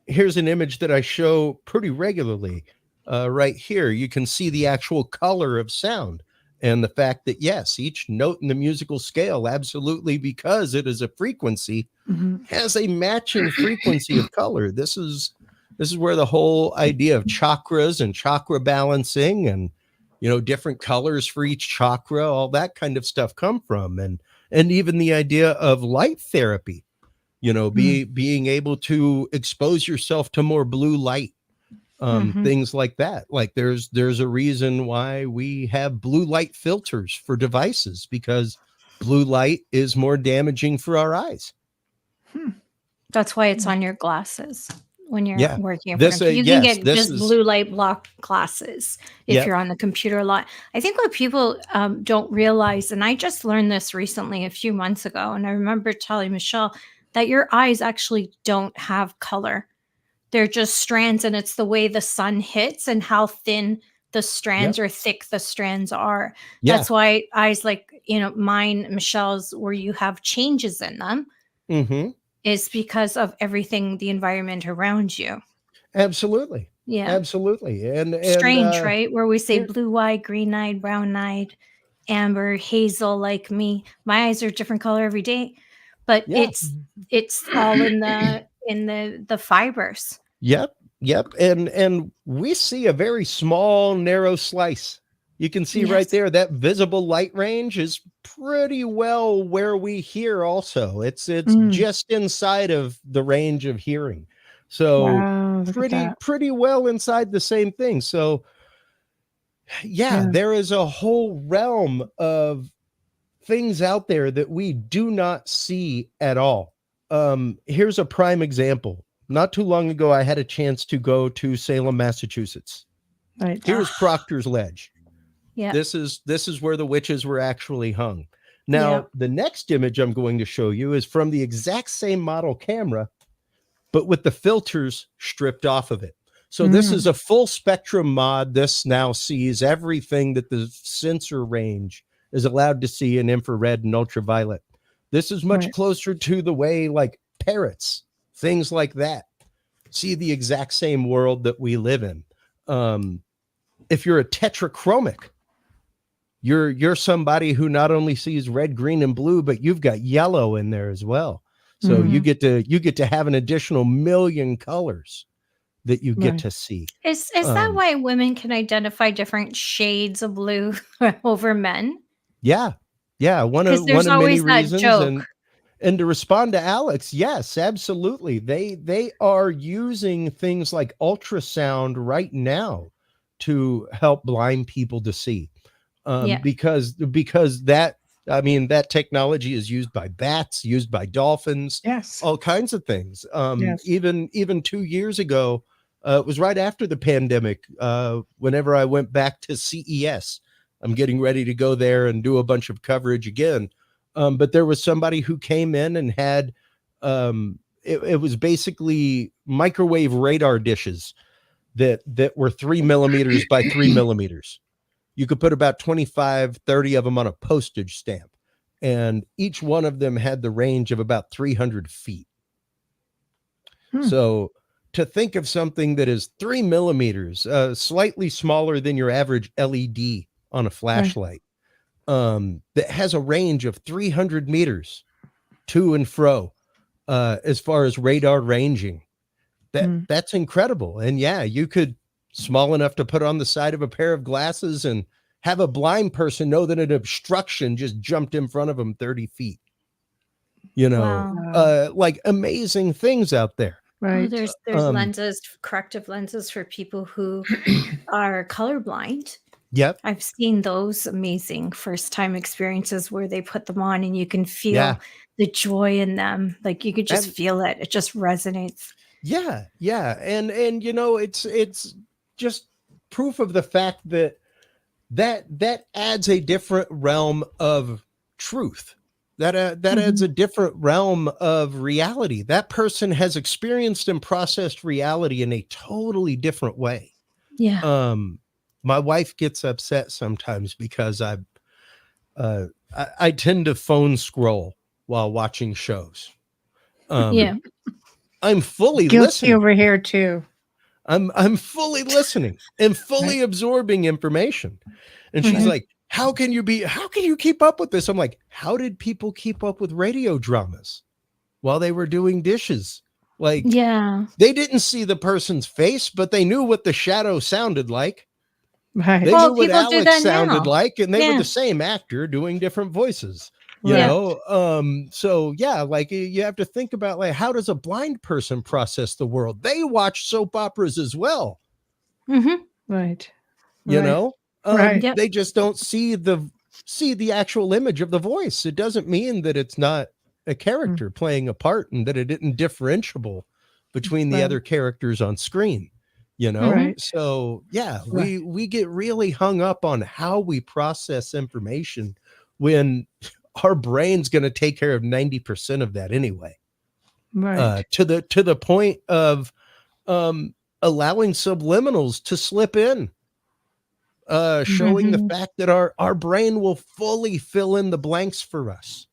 Here's an image that I show pretty regularly. Right here, you can see the actual color of sound and the fact that, yes, each note in the musical scale, absolutely, because it is a frequency, has a matching frequency of color. This is where the whole idea of chakras and chakra balancing and, different colors for each chakra, all that kind of stuff come from. And even the idea of light therapy, being able to expose yourself to more blue light, things like that. Like there's a reason why we have blue light filters for devices, because blue light is more damaging for our eyes. That's why it's on your glasses when you're working. You can get blue light block glasses if you're on the computer a lot. I think what people don't realize, and I just learned this recently a few months ago, and I remember telling Michelle that your eyes actually don't have color. They're just strands, and it's the way the sun hits and how thin the strands or thick the strands are. That's why eyes like, mine, Michelle's, where you have changes in them. Is because of everything, the environment around you. Absolutely. Yeah. Absolutely. And strange, right? Where we say blue-eyed, green-eyed, brown-eyed, amber, hazel, like me. My eyes are different color every day, but it's all in the fibers. Yep. And we see a very small, narrow slice. You can see right there, that visible light range is pretty well where we hear also. It's just inside of the range of hearing. So pretty well inside the same thing. So there is a whole realm of things out there that we do not see at all. Here's a prime example. Not too long ago, I had a chance to go to Salem, Massachusetts. Right. Here's Proctor's Ledge. Yeah. This is where the witches were actually hung. Now, the next image I'm going to show you is from the exact same model camera, but with the filters stripped off of it. So this is a full spectrum mod. This now sees everything that the sensor range is allowed to see in infrared and ultraviolet. This is much closer to the way like parrots, things like that, see the exact same world that we live in. If you're a tetrachromic, you're somebody who not only sees red, green, and blue, but you've got yellow in there as well. So you get to have an additional million colors that you get to see. Is that why women can identify different shades of blue over men? Yeah. One of many reasons. Joke. And to respond to Alex, yes, absolutely. They are using things like ultrasound right now to help blind people to see. Because that technology is used by bats, used by dolphins, all kinds of things. Even 2 years ago, it was right after the pandemic. Whenever I went back to CES, I'm getting ready to go there and do a bunch of coverage again. But there was somebody who came in and had, it was basically microwave radar dishes that were 3 millimeters by 3 millimeters. You could put about 25, 30 of them on a postage stamp, and each one of them had the range of about 300 feet. So to think of something that is 3 millimeters, slightly smaller than your average LED on a flashlight, that has a range of 300 meters to and fro, as far as radar ranging, that's incredible. And yeah, you could small enough to put on the side of a pair of glasses and have a blind person know that an obstruction just jumped in front of them 30 feet. Like amazing things out there. Right. Oh, there's lenses, corrective lenses for people who are colorblind. Yep. I've seen those amazing first time experiences where they put them on and you can feel the joy in them. Like you could just feel it. It just resonates. Yeah. And it's just proof of the fact that adds a different realm of truth. That adds a different realm of reality. That person has experienced and processed reality in a totally different way. Yeah. My wife gets upset sometimes because I tend to phone scroll while watching shows. I'm fully guilty listening over here too. I'm fully listening and fully absorbing information. And she's like, how can you keep up with this? I'm like, how did people keep up with radio dramas while they were doing dishes? Like, they didn't see the person's face, but they knew what the shadow sounded like. They knew what Alex sounded like, and they were the same actor doing different voices. You know? So yeah, like you have to think about like, how does a blind person process the world? They watch soap operas as well. Right. You know? They just don't see the actual image of the voice. It doesn't mean that it's not a character playing a part and that it isn't differentiable between the other characters on screen. You know? So yeah, we get really hung up on how we process information when our brain's going to take care of 90% of that anyway. To the point of allowing subliminals to slip in, showing the fact that our brain will fully fill in the blanks for us.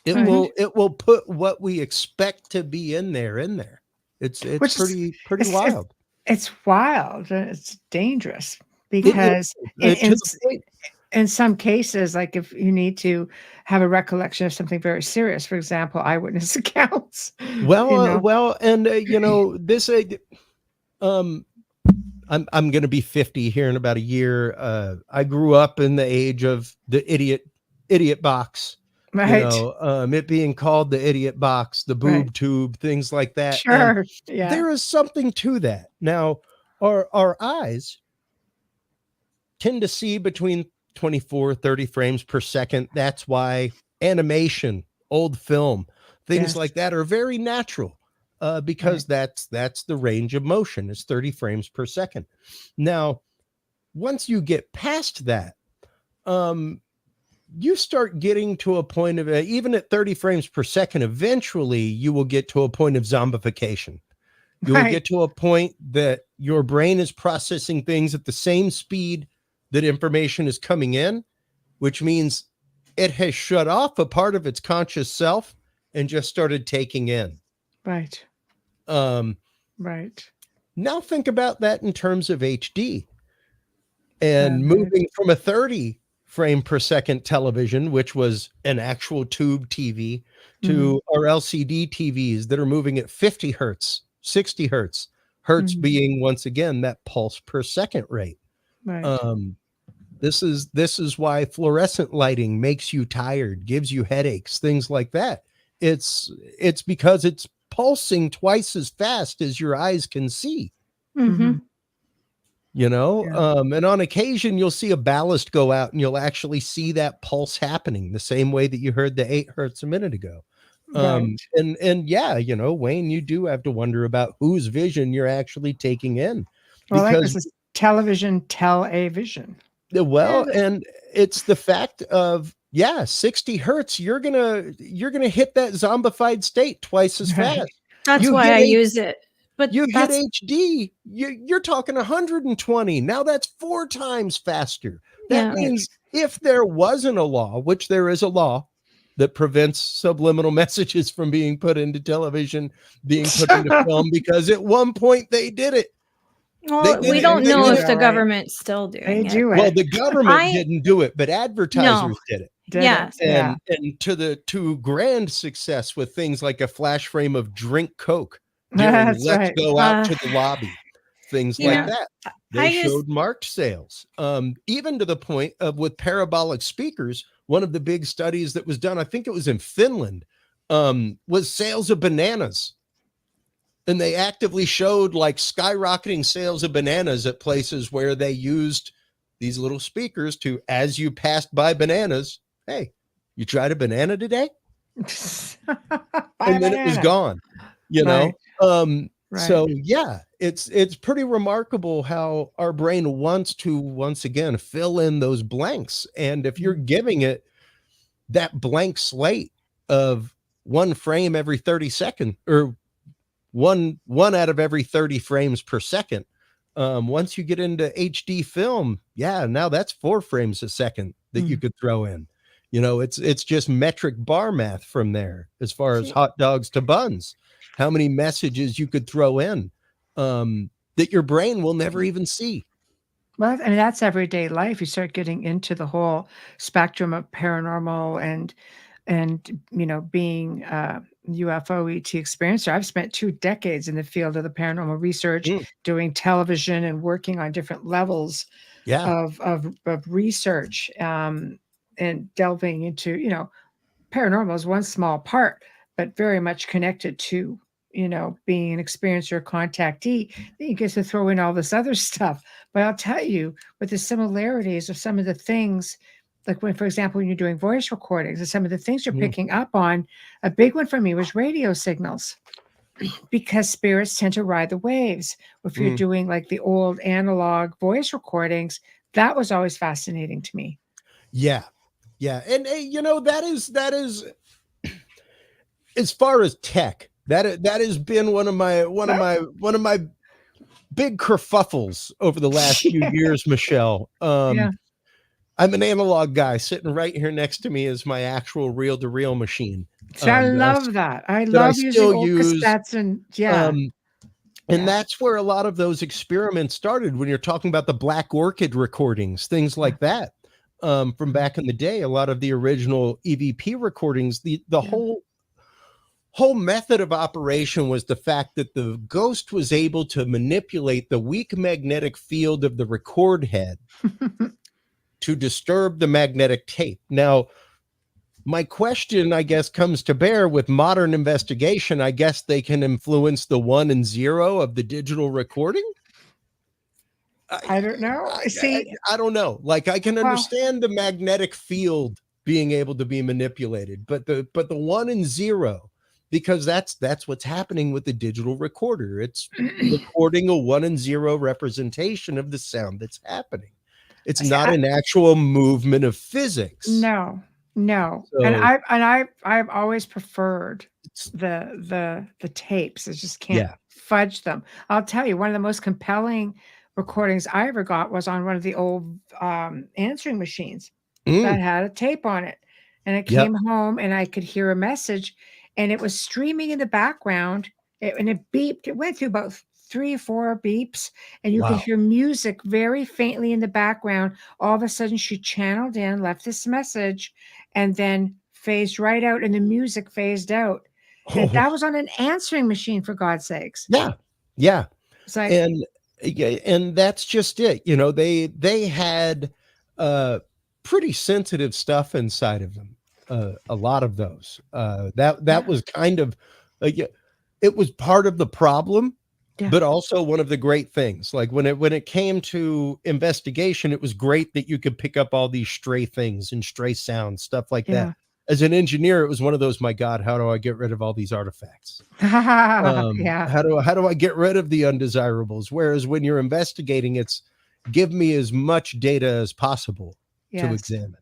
It will put what we expect to be in there. It's pretty wild. It's wild. It's dangerous because in some cases, like if you need to have a recollection of something very serious, for example, eyewitness accounts. Well, and this, I'm going to be 50 here in about a year. I grew up in the age of the idiot box, it being called the idiot box, the boob tube, things like that. Sure. There is something to that. Now, our eyes tend to see between 24, 30 frames per second. That's why animation, old film, things like that are very natural, because that's the range of motion is 30 frames per second. Now, once you get past that, you start getting to a point of even at 30 frames per second, eventually you will get to a point of zombification. You will get to a point that your brain is processing things at the same speed that information is coming in, which means it has shut off a part of its conscious self and just started taking in. Right. Right. Now think about that in terms of HD and moving from a 30 frame per second television, which was an actual tube TV, to our LCD TVs that are moving at 50 hertz, 60 hertz, being once again that pulse per second rate. Right. This is why fluorescent lighting makes you tired, gives you headaches, things like that. It's because it's pulsing twice as fast as your eyes can see. You know, and on occasion you'll see a ballast go out and you'll actually see that pulse happening the same way that you heard the 8 hertz a minute ago. And yeah, you know, Wayne, you do have to wonder about whose vision you're actually taking in. Well, like this is television, tell-a-vision. Well, and it's the fact of, 60 hertz, you're gonna hit that zombified state twice as fast. That's why I use it. But you hit HD, you're talking 120. Now that's 4 times faster. That means if there wasn't a law, which there is a law that prevents subliminal messages from being put into television, being put into film, because at one point they did it. Well, we don't know if the government's still doing it. Well, the government didn't do it, but advertisers did it. Yes. And to grand success with things like a flash frame of drink Coke. Let's go out to the lobby. Things like that. They showed marked sales. Even to the point of with parabolic speakers, one of the big studies that was done, I think it was in Finland, was sales of bananas. And they actively showed like skyrocketing sales of bananas at places where they used these little speakers to, as you passed by bananas, hey, you tried a banana today? And then it was gone, you know? So yeah, it's pretty remarkable how our brain wants to, once again, fill in those blanks. And if you're giving it that blank slate of one frame every 30 seconds, or one out of every 30 frames per second, once you get into HD film, now that's 4 frames a second that you could throw in. You know, it's just metric bar math from there as far as hot dogs to buns, how many messages you could throw in that your brain will never even see. Well, I mean, that's everyday life. You start getting into the whole spectrum of paranormal and you know, being UFO ET experiencer. I've spent 2 decades in the field of the paranormal research, doing television and working on different levels of research, and delving into, you know, paranormal is one small part, but very much connected to, you know, being an experiencer, contactee. Then you get to throw in all this other stuff. But I'll tell you, with the similarities of some of the things, like when, for example, when you're doing voice recordings and some of the things you're picking up on, a big one for me was radio signals, because spirits tend to ride the waves. If you're doing like the old analog voice recordings, that was always fascinating to me. Yeah. And you know, that is as far as tech, that has been one of my big kerfuffles over the last few years, Michelle. I'm an analog guy. Sitting right here next to me is my actual reel-to-reel machine. I love that. I love using old cassettes and that's where a lot of those experiments started, when you're talking about the Black Orchid recordings, things like that. From back in the day, a lot of the original EVP recordings, the whole method of operation was the fact that the ghost was able to manipulate the weak magnetic field of the record head to disturb the magnetic tape. Now, my question, I guess, comes to bear with modern investigation. I guess they can influence the 1 and 0 of the digital recording. I don't know. I don't know. Like, I can understand the magnetic field being able to be manipulated, but the 1 and 0, because that's what's happening with the digital recorder. It's recording a 1 and 0 representation of the sound that's happening. It's not an actual movement of physics. No. So, and I've always preferred the tapes. I just can't fudge them. I'll tell you, one of the most compelling recordings I ever got was on one of the old answering machines that had a tape on it. And I came home and I could hear a message, and it was streaming in the background, and it beeped. It went through about 3 or 4 beeps, and you could hear music very faintly in the background. All of a sudden, she channeled in, left this message, and then phased right out, and the music phased out. And that was on an answering machine, for God's sakes. Yeah. Yeah. It's like, And that's just it. You know, they had pretty sensitive stuff inside of them. A lot of those. That was kind of it was part of the problem, but also one of the great things. Like when it came to investigation, it was great that you could pick up all these stray things and stray sounds, stuff like that. As an engineer, it was one of those, my God, how do I get rid of all these artifacts? How do I get rid of the undesirables? Whereas when you're investigating, it's give me as much data as possible to examine,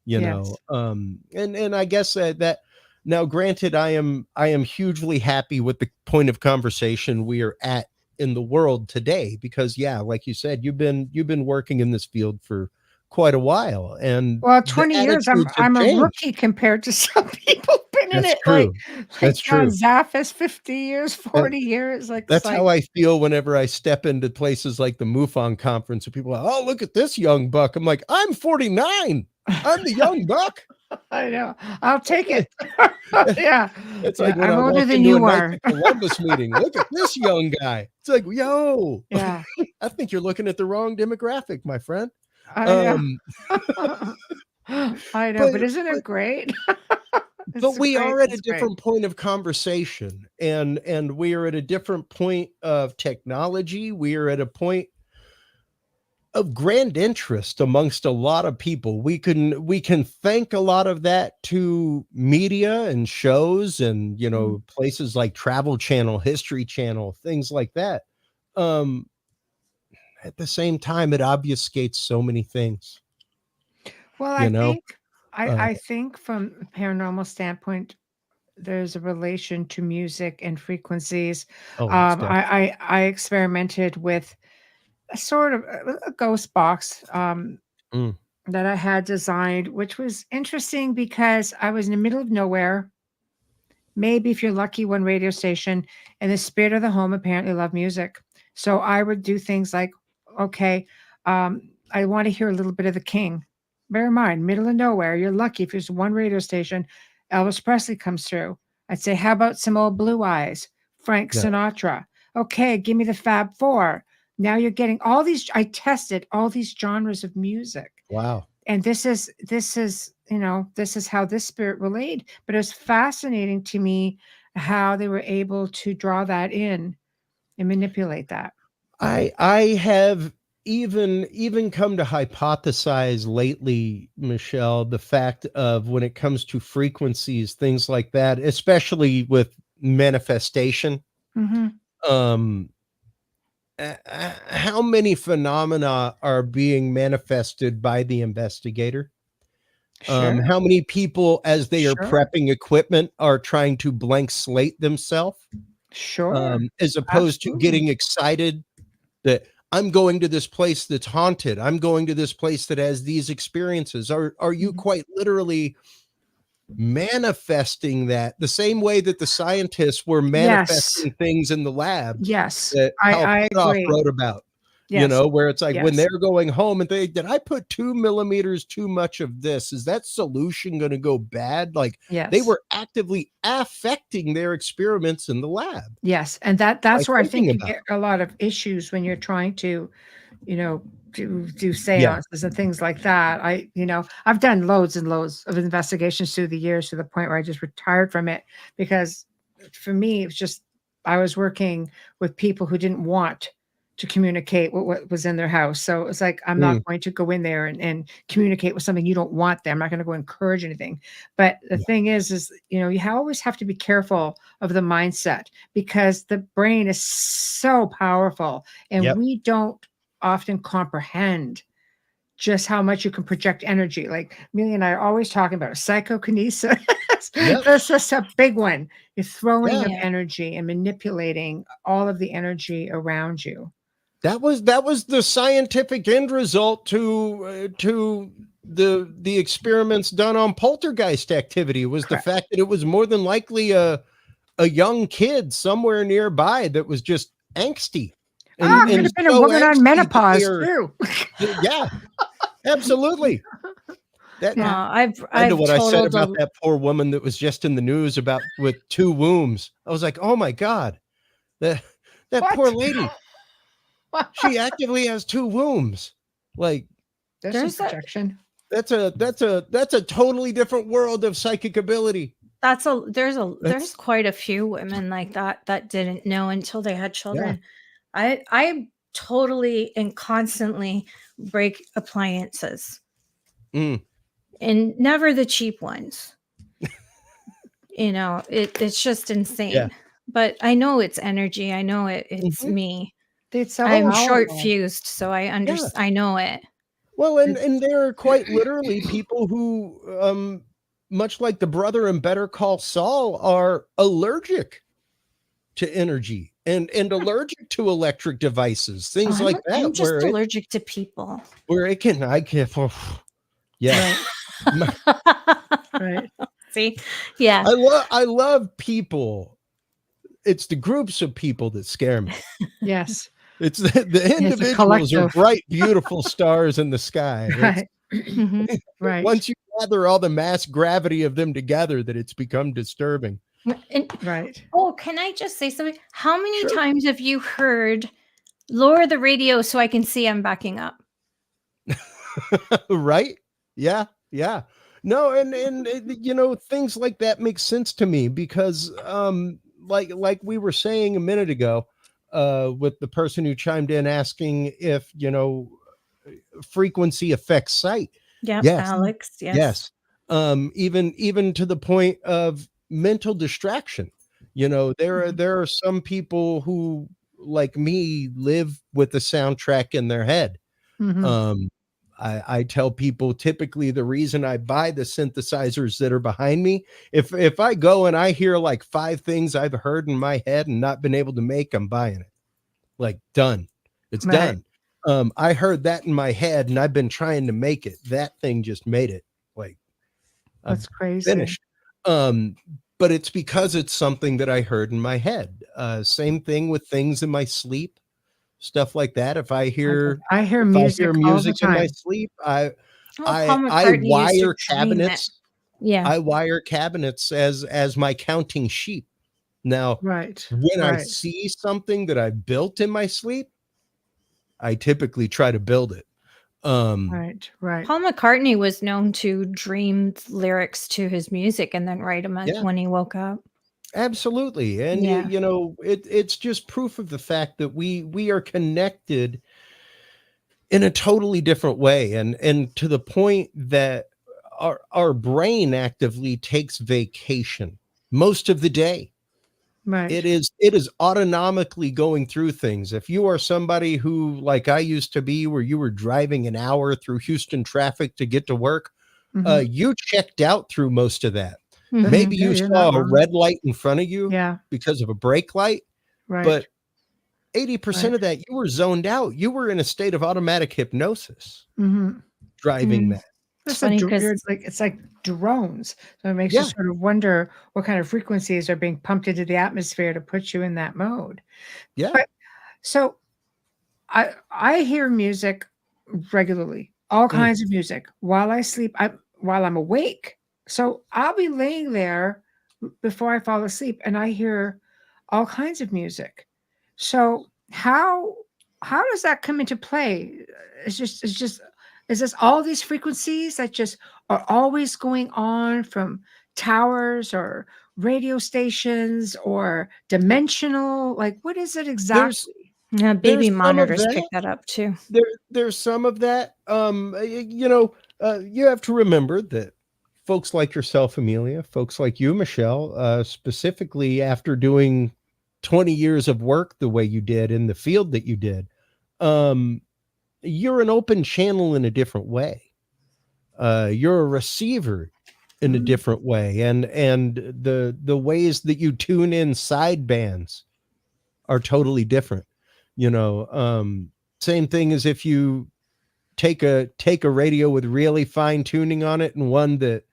you know. And I guess that now, granted, I am hugely happy with the point of conversation we are at in the world today, because like you said, you've been working in this field for quite a while, and 20 years, I'm a rookie compared to some people been in it. True. That's true. Zaffis, 50 years, 40 years. That's how I feel whenever I step into places like the MUFON conference, and people are, oh, look at this young buck. I'm like, I'm 49. I'm the young buck. I know. I'll take it. It's like when I'm I older walk than into you a are. Knights of Columbus meeting. Look at this young guy. It's like, yo, I think you're looking at the wrong demographic, my friend. I know, but isn't it great? But we are at a different point of conversation, and we are at a different point of technology. We are at a point of grand interest amongst a lot of people. We can thank a lot of that to media and shows and, you know, places like Travel Channel, History Channel, things like that. At the same time, it obfuscates so many things. Well, I think from a paranormal standpoint, there's a relation to music and frequencies. I experimented with a sort of a ghost box that I had designed, which was interesting because I was in the middle of nowhere. Maybe if you're lucky, one radio station, and the spirit of the home apparently loved music. So I would do things like, okay, I want to hear a little bit of the King. Bear in mind, middle of nowhere, you're lucky if there's one radio station, Elvis Presley comes through. I'd say, how about some old Blue Eyes, Frank Sinatra? Okay, give me the Fab Four. Now you're getting all these. I tested all these genres of music. Wow. And this is you know, this is how this spirit relayed. But it was fascinating to me how they were able to draw that in and manipulate that. I have even come to hypothesize lately, Michelle, the fact of when it comes to frequencies, things like that, especially with manifestation. How many phenomena are being manifested by the investigator? How many people, as they are prepping equipment, are trying to blank slate themselves? As opposed to getting excited that I'm going to this place that's haunted. I'm going to this place that has these experiences. Are you quite literally manifesting that the same way that the scientists were manifesting things in the lab? That I agree. wrote about. You know, where it's like when they're going home and did I put 2 millimeters too much of this? Is that solution going to go bad? Like they were actively affecting their experiments in the lab. Yes. And that's where I think you get a lot of issues when you're trying to, you know, do seances and things like that. I've done loads and loads of investigations through the years to the point where I just retired from it, because for me, it was just, I was working with people who didn't want to communicate what was in their house. So it's like, I'm not going to go in there and communicate with something you don't want there. I'm not going to go encourage anything. But the thing is, you know, you always have to be careful of the mindset, because the brain is so powerful, and we don't often comprehend just how much you can project energy. Like Amelia and I are always talking about psychokinesis. That's just a big one. You're throwing of energy and manipulating all of the energy around you. That was the scientific end result to the experiments done on poltergeist activity was the fact that it was more than likely a young kid somewhere nearby that was just angsty. And could have been a woman on menopause too. Yeah, absolutely. That I've what I said about that poor woman that was just in the news with 2 wombs. I was like, oh my God, that poor lady. She actively has 2 wombs. Like, there's a projection. That's a totally different world of psychic ability. There's quite a few women like that didn't know until they had children. Yeah. I totally and constantly break appliances. And never the cheap ones. It's just insane. Yeah. But I know it's energy. I know it's me. I'm short fused, so I understand. Yeah. I know it. Well, and there are quite literally people who, much like the brother in Better Call Saul, are allergic to energy and allergic to electric devices, things like that. I'm just allergic to people. Where I can, yeah. Right. See? Yeah. I love people. It's the groups of people that scare me. Yes. It's the individuals are bright, beautiful stars in the sky. Right. Right. Once you gather all the mass gravity of them together, that it's become disturbing. Right. Oh, can I just say something? How many times have you heard lower the radio so I can see I'm backing up? Right? Yeah. Yeah. No, and things like that make sense to me because like we were saying a minute ago, with the person who chimed in asking if frequency affects sight. Yeah, yes. Alex. Yes. Even to the point of mental distraction. There are some people who, like me, live with the soundtrack in their head. I tell people typically the reason I buy the synthesizers that are behind me, if I go and I hear like 5 things I've heard in my head and not been able to make, I'm buying it. Like, done. It's done. I heard that in my head and I've been trying to make it. That thing just made it. Like, that's crazy. Finished. But it's because it's something that I heard in my head. Same thing with things in my sleep, stuff like that. If I hear music in my sleep, I wire cabinets. Yeah. I wire cabinets as my counting sheep. Now, when I see something that I built in my sleep, I typically try to build it. Right. Paul McCartney was known to dream lyrics to his music and then write them when he woke up. Absolutely. And it's just proof of the fact that we are connected in a totally different way, and to the point that our brain actively takes vacation most of the day. Right. It is autonomically going through things. If you are somebody who, like I used to be, where you were driving an hour through Houston traffic to get to work, you checked out through most of that. Maybe you saw a red light in front of you because of a brake light, but 80% of that, you were zoned out. You were in a state of automatic hypnosis driving that. It's like drones. So it makes you sort of wonder what kind of frequencies are being pumped into the atmosphere to put you in that mode. Yeah. But, so I hear music regularly, all kinds of music while I sleep, while I'm awake. So I'll be laying there before I fall asleep and I hear all kinds of music. So how does that come into play? Is this all these frequencies that just are always going on from towers or radio stations or dimensional? Like, what is it exactly? Baby monitors pick that up too. There's some of that. You have to remember that folks like yourself, Amelia, folks like you, Michelle, specifically after doing 20 years of work the way you did in the field that you did, you're an open channel in a different way. You're a receiver in a different way. And the ways that you tune in sidebands are totally different. Same thing as if you take a radio with really fine tuning on it and one that,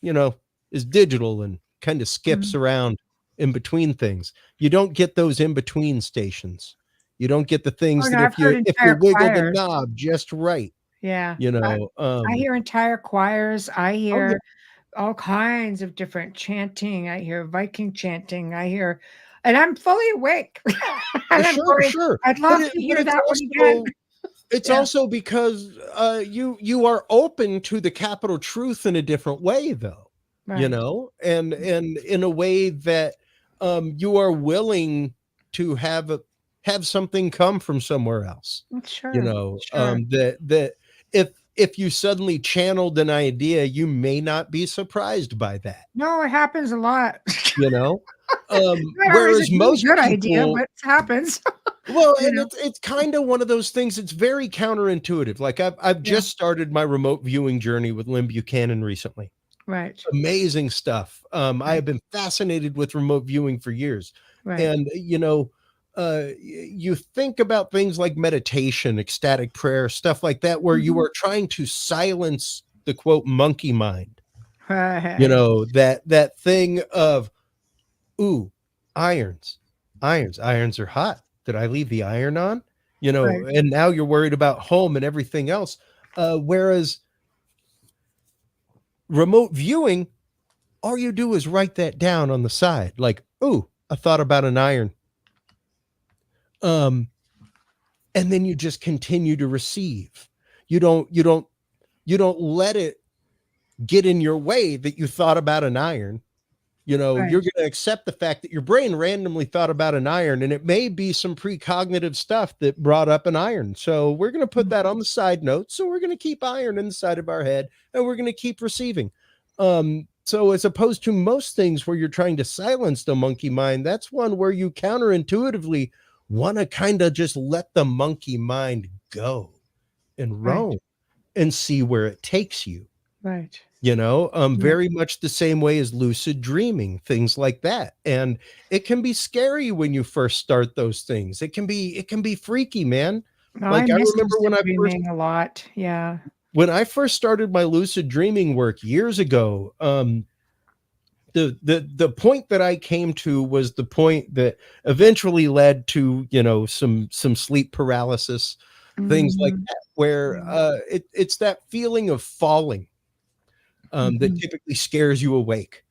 you know, is digital and kind of skips around in between things. You don't get those in between stations. You don't get the things that I've heard if you entire wiggle the choirs. knob just right, Yeah. you know, I hear entire choirs. I oh, yeah, hear all kinds of different chanting. I hear Viking chanting. And I'm fully awake. And I'm sure, going, sure. I'd But love to hear it's that one again. also it's Yeah. also because you are open to the capital truth in a different way, though, you Right. know, and in a way that you are willing to have something come from somewhere else, you Sure. know, Sure. that if you suddenly channeled an idea, you may not be surprised by that, No, it happens a lot. you know. Not always a Whereas most good idea, people, but it happens. well, You and know? it's kind of one of those things. It's very counterintuitive. Like I've Yeah. just started my remote viewing journey with Lynn Buchanan recently. Right. Amazing stuff. I have been fascinated with remote viewing for years, Right. and you know, you think about things like meditation, ecstatic prayer, stuff like that, where you are trying to silence the quote monkey mind. You Right. know, that thing of, ooh, irons are hot. Did I leave the iron on? You know, Right. and now you're worried about home and everything else. Whereas remote viewing, all you do is write that down on the side. Like, ooh, I thought about an iron. And then you just continue to receive. You don't let it get in your way that you thought about an iron. You know, you're Right. going to accept the fact that your brain randomly thought about an iron, and it may be some precognitive stuff that brought up an iron. So we're going to put that on the side note. So we're going to keep iron inside of our head, and we're going to keep receiving. So as opposed to most things where you're trying to silence the monkey mind, that's one where you counterintuitively want to kind of just let the monkey mind go and Right. roam and see where it takes you. Right. You know, Yeah. very much the same way as lucid dreaming, things like that. And it can be scary when you first start those things. It can be freaky, man. No, I Like I miss remember lucid dreaming a lot. Yeah. when I first started my lucid dreaming work years ago, the point that I came to was the point that eventually led to, you know, some sleep paralysis, things like Mhm. that, where it's that feeling of falling that typically scares you awake.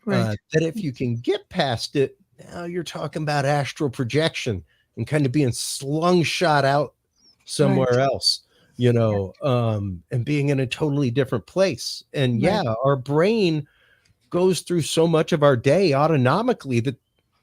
Right. That if you can get past it, now you're talking about astral projection and kind of being slung shot out Right. somewhere else, you know, and being in a totally different place. And Right. yeah, our brain goes through so much of our day autonomically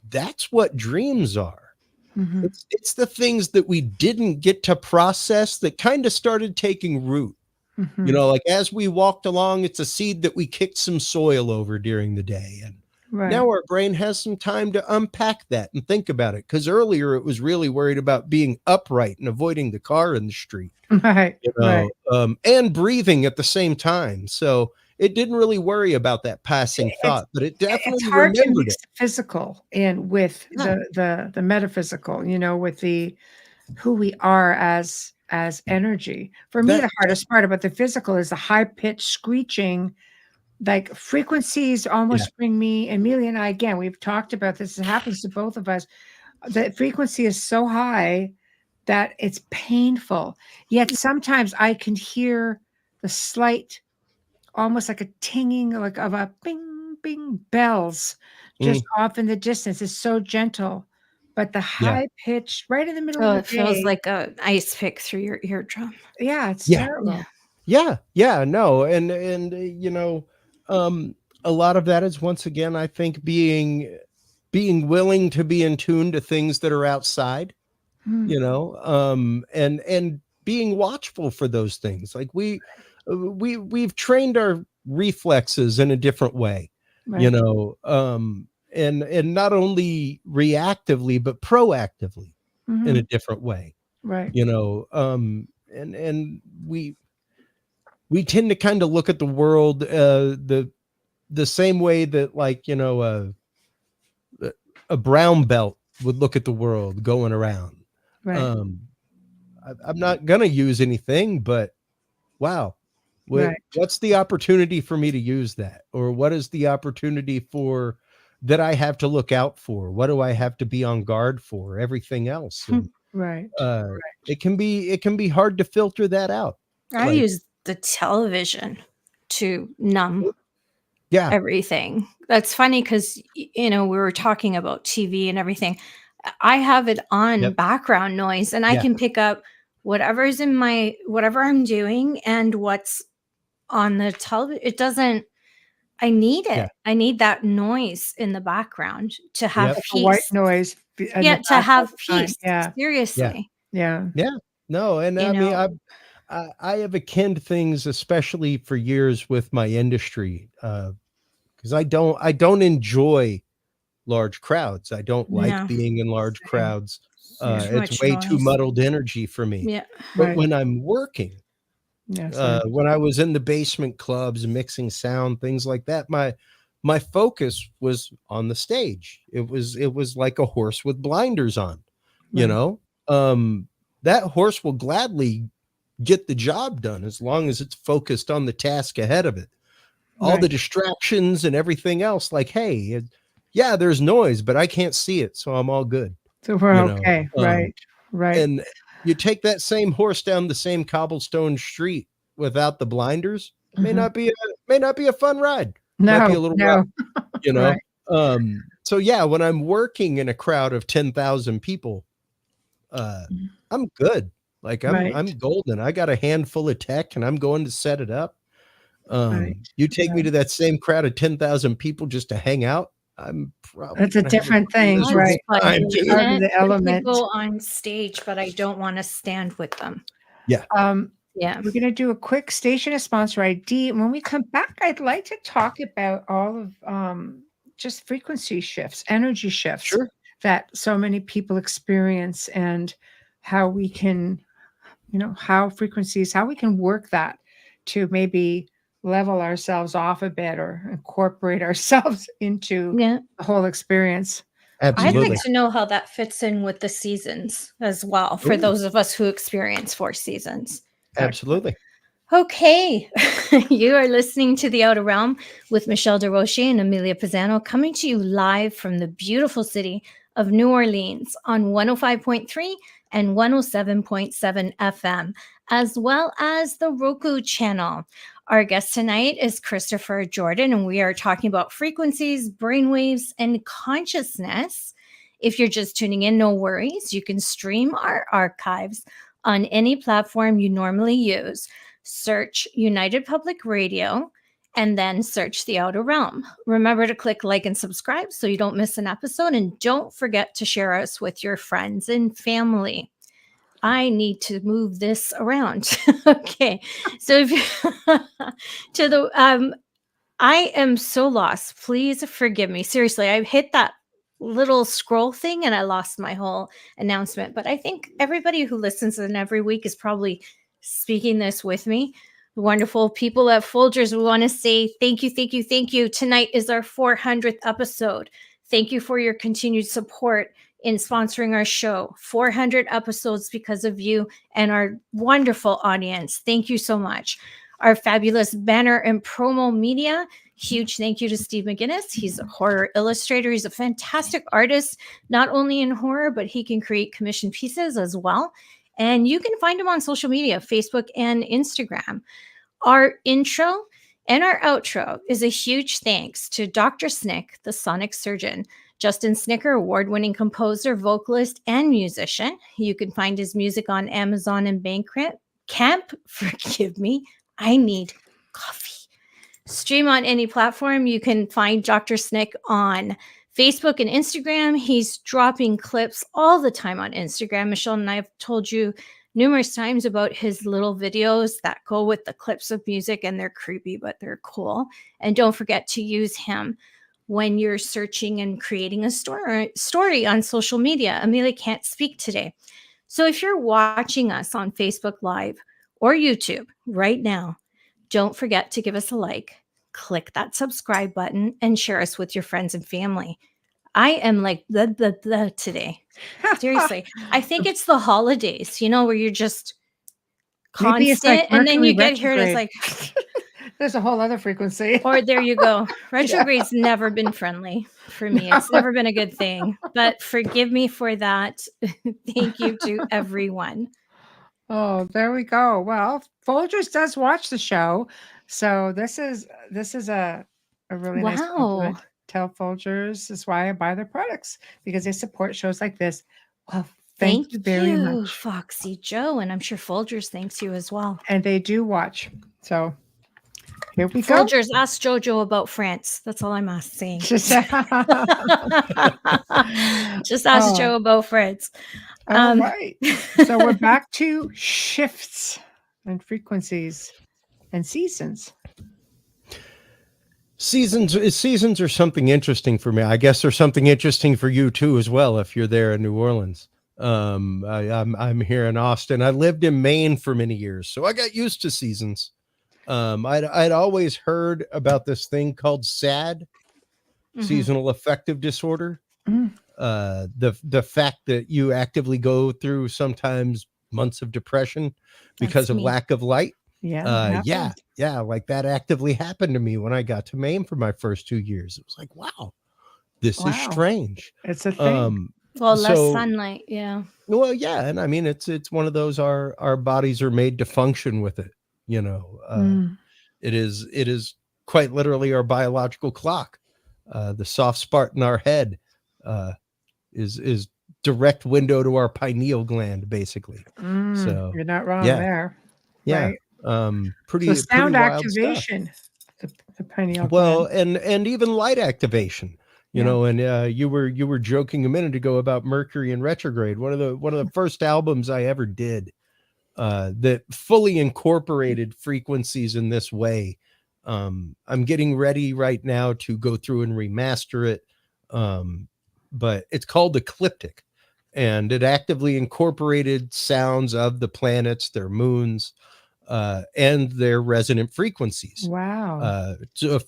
that's what dreams are. Mhm. It's the things that we didn't get to process that kind of started taking root. You Mhm. know, like as we walked along, it's a seed that we kicked some soil over during the day. And Right. now our brain has some time to unpack that and think about it. Because earlier it was really worried about being upright and avoiding the car in the street, Right. you Right. know, and breathing at the same time. So it didn't really worry about that passing It's thought, but it it's definitely hard to remembered mix it. the physical in with Yeah, the metaphysical, with the who we are as energy. For me, that, the hardest part about the physical is the high pitched screeching, like frequencies yeah. almost bring me. Amelia and I, again, we've talked about this. It happens to both of us. The frequency is so high that it's painful. Yet sometimes I can hear the slight, almost like a tinging, like of a bing, bing bells just Mm, off in the distance. It's so gentle, but the yeah. high pitch right in the middle of Oh, the it feels day. like a ice pick through your eardrum. Yeah, it's Yeah. terrible. Yeah, no, and you know, a lot of that is once again, I think being willing to be in tune to things that are outside, Mm, you know, and being watchful for those things. Like we've trained our reflexes in a different way, you right. know, and not only reactively but proactively in a Mhm, different way, right. you know, and we tend to kind of look at the world the same way that, like, you know, a brown belt would look at the world going around. Right. um I'm not gonna use anything, but wow, Right. what's the opportunity for me to use that? Or what is the opportunity for that I have to look out for? What do I have to be on guard for? Everything else. And Right. it can be hard to filter that out. I Like, use the television to numb yeah, everything. That's funny because, we were talking about TV and everything. I have it on yep, background noise and I yeah, can pick up whatever I'm doing and what's on the television. It doesn't, I need yeah, it. I need that noise in the background to have yep, Like a white peace. noise in Yeah, the to back all have the time. peace. Yeah. yeah, Seriously. Yeah. yeah. No, and You I mean, know, I have akin things, especially for years with my industry, because I don't enjoy large crowds. I don't like no, being in large Same. crowds. Same. too It's much way too noise. muddled energy for me. Yeah. But Right. when I'm working, Yeah. Same. when I was in the basement clubs, mixing sound, things like that, my focus was on the stage. It was like a horse with blinders on, you Right. know. That horse will gladly get the job done as long as it's focused on the task ahead of it. All the Right. distractions and everything else, like, hey, yeah, there's noise, but I can't see it, so I'm all good, So we're you know. okay. Right. Right. And you take that same horse down the same cobblestone street without the blinders, may Mhm. not be a may not be a fun ride. Might be No. a little rough, No. you know. Right. So yeah, when I'm working in a crowd of 10,000 people, uh, I'm good. Like Right. I'm golden. I got a handful of tech and I'm going to set it up. Right. You take me Right. to that same crowd of 10,000 people just to hang out, I'm probably It's a gonna have a different thing. I'd miserable Right. fight time, a dude. Out of minute the to element. go on stage, but I don't want to stand with them. Yeah. Yeah. We're going to do a quick station of sponsor ID. And when we come back, I'd like to talk about all of just frequency shifts, energy shifts Sure. that so many people experience and how we can, how frequencies, how we can work that to maybe level ourselves off a bit or incorporate ourselves into Yeah. the whole experience. I'd like Absolutely. to know how that fits in with the seasons as well, for Ooh, those of us who experience 4 seasons. Excellent. absolutely. Okay. You are listening to The Outer Realm with Michelle DeRoche and Amelia Pisano, coming to you live from the beautiful city of New Orleans on 105.3 and 107.7 FM, as well as the Roku channel. Our guest tonight is Christopher Jordan, and we are talking about frequencies, brainwaves, and consciousness. If you're just tuning in, no worries. You can stream our archives on any platform you normally use. Search United Public Radio and then search The Outer Realm. Remember to click like and subscribe so you don't miss an episode. And don't forget to share us with your friends and family. I need to move this around. Okay. So if to the I am so lost. Please forgive me. Seriously, I hit that little scroll thing and I lost my whole announcement. But I think everybody who listens in every week is probably speaking this with me. The wonderful people at Folgers, we want to say thank you, thank you, thank you. Tonight is our 400th episode. Thank you for your continued support in sponsoring our show. 400 episodes because of you and our wonderful audience. Thank you so much. Our fabulous banner and promo media. Huge thank you to Steve McGinnis. He's a horror illustrator. He's a fantastic artist, not only in horror, but he can create commission pieces as well. And you can find him on social media, Facebook and Instagram. Our intro and our outro is a huge thanks to Dr. Snick, the sonic surgeon. Justin Snicker, award-winning composer, vocalist, and musician. You can find his music on Amazon and Bandcamp. Forgive me. I need coffee. Stream on any platform. You can find Dr. Snick on Facebook and Instagram. He's dropping clips all the time on Instagram. Michelle and I have told you numerous times about his little videos that go with the clips of music, and they're creepy, but they're cool. And don't forget to use him when you're searching and creating a story on social media. Amelia can't speak today. So if you're watching us on Facebook Live or YouTube right now, don't forget to give us a like, click that subscribe button, and share us with your friends and family. I am like blah, blah, blah today. Seriously. I think it's the holidays, where you're just Maybe it's like constant, and then Mercury you get here and it's retrograde. like There's a whole other frequency. or there you go. Retrograde's never been friendly for me. No. It's never been a good thing. But forgive me for that. Thank you to everyone. Oh, there we go. Well, Folgers does watch the show, so this is a really nice Wow. compliment. Tell Folgers is why I buy their products, because they support shows like this. Well, thank you very much. Foxy Joe, and I'm sure Folgers thanks you as well. And they do watch. So here we go. Folgers, ask Jojo about France. That's all I'm asking. Just Just ask Joe about France. All right. So we're back to shifts and frequencies and seasons. Seasons are something interesting for me. I guess there's something interesting for you too as well if you're there in New Orleans. I'm here in Austin. I lived in Maine for many years, so I got used to seasons. I'd always heard about this thing called SAD, seasonal affective disorder. The fact that you actively go through sometimes months of depression because of lack of light. Yeah. Like that actively happened to me when I got to Maine for my first 2 years. It was like, wow, this is strange. It's a thing. Well, less sunlight, yeah. Well, yeah, and I mean it's one of those our bodies are made to function with it, you know. It is quite literally our biological clock. The soft spot in our head is direct window to our pineal gland, basically. So you're not wrong there. Yeah. Right? Pretty so sound pretty wild activation. The pineal well, gland. and even light activation. You know, and you were joking a minute ago about Mercury in retrograde. One of the first albums I ever did that fully incorporated frequencies in this way. I'm getting ready right now to go through and remaster it. But it's called Ecliptic, and it actively incorporated sounds of the planets, their moons, and their resonant frequencies. Wow.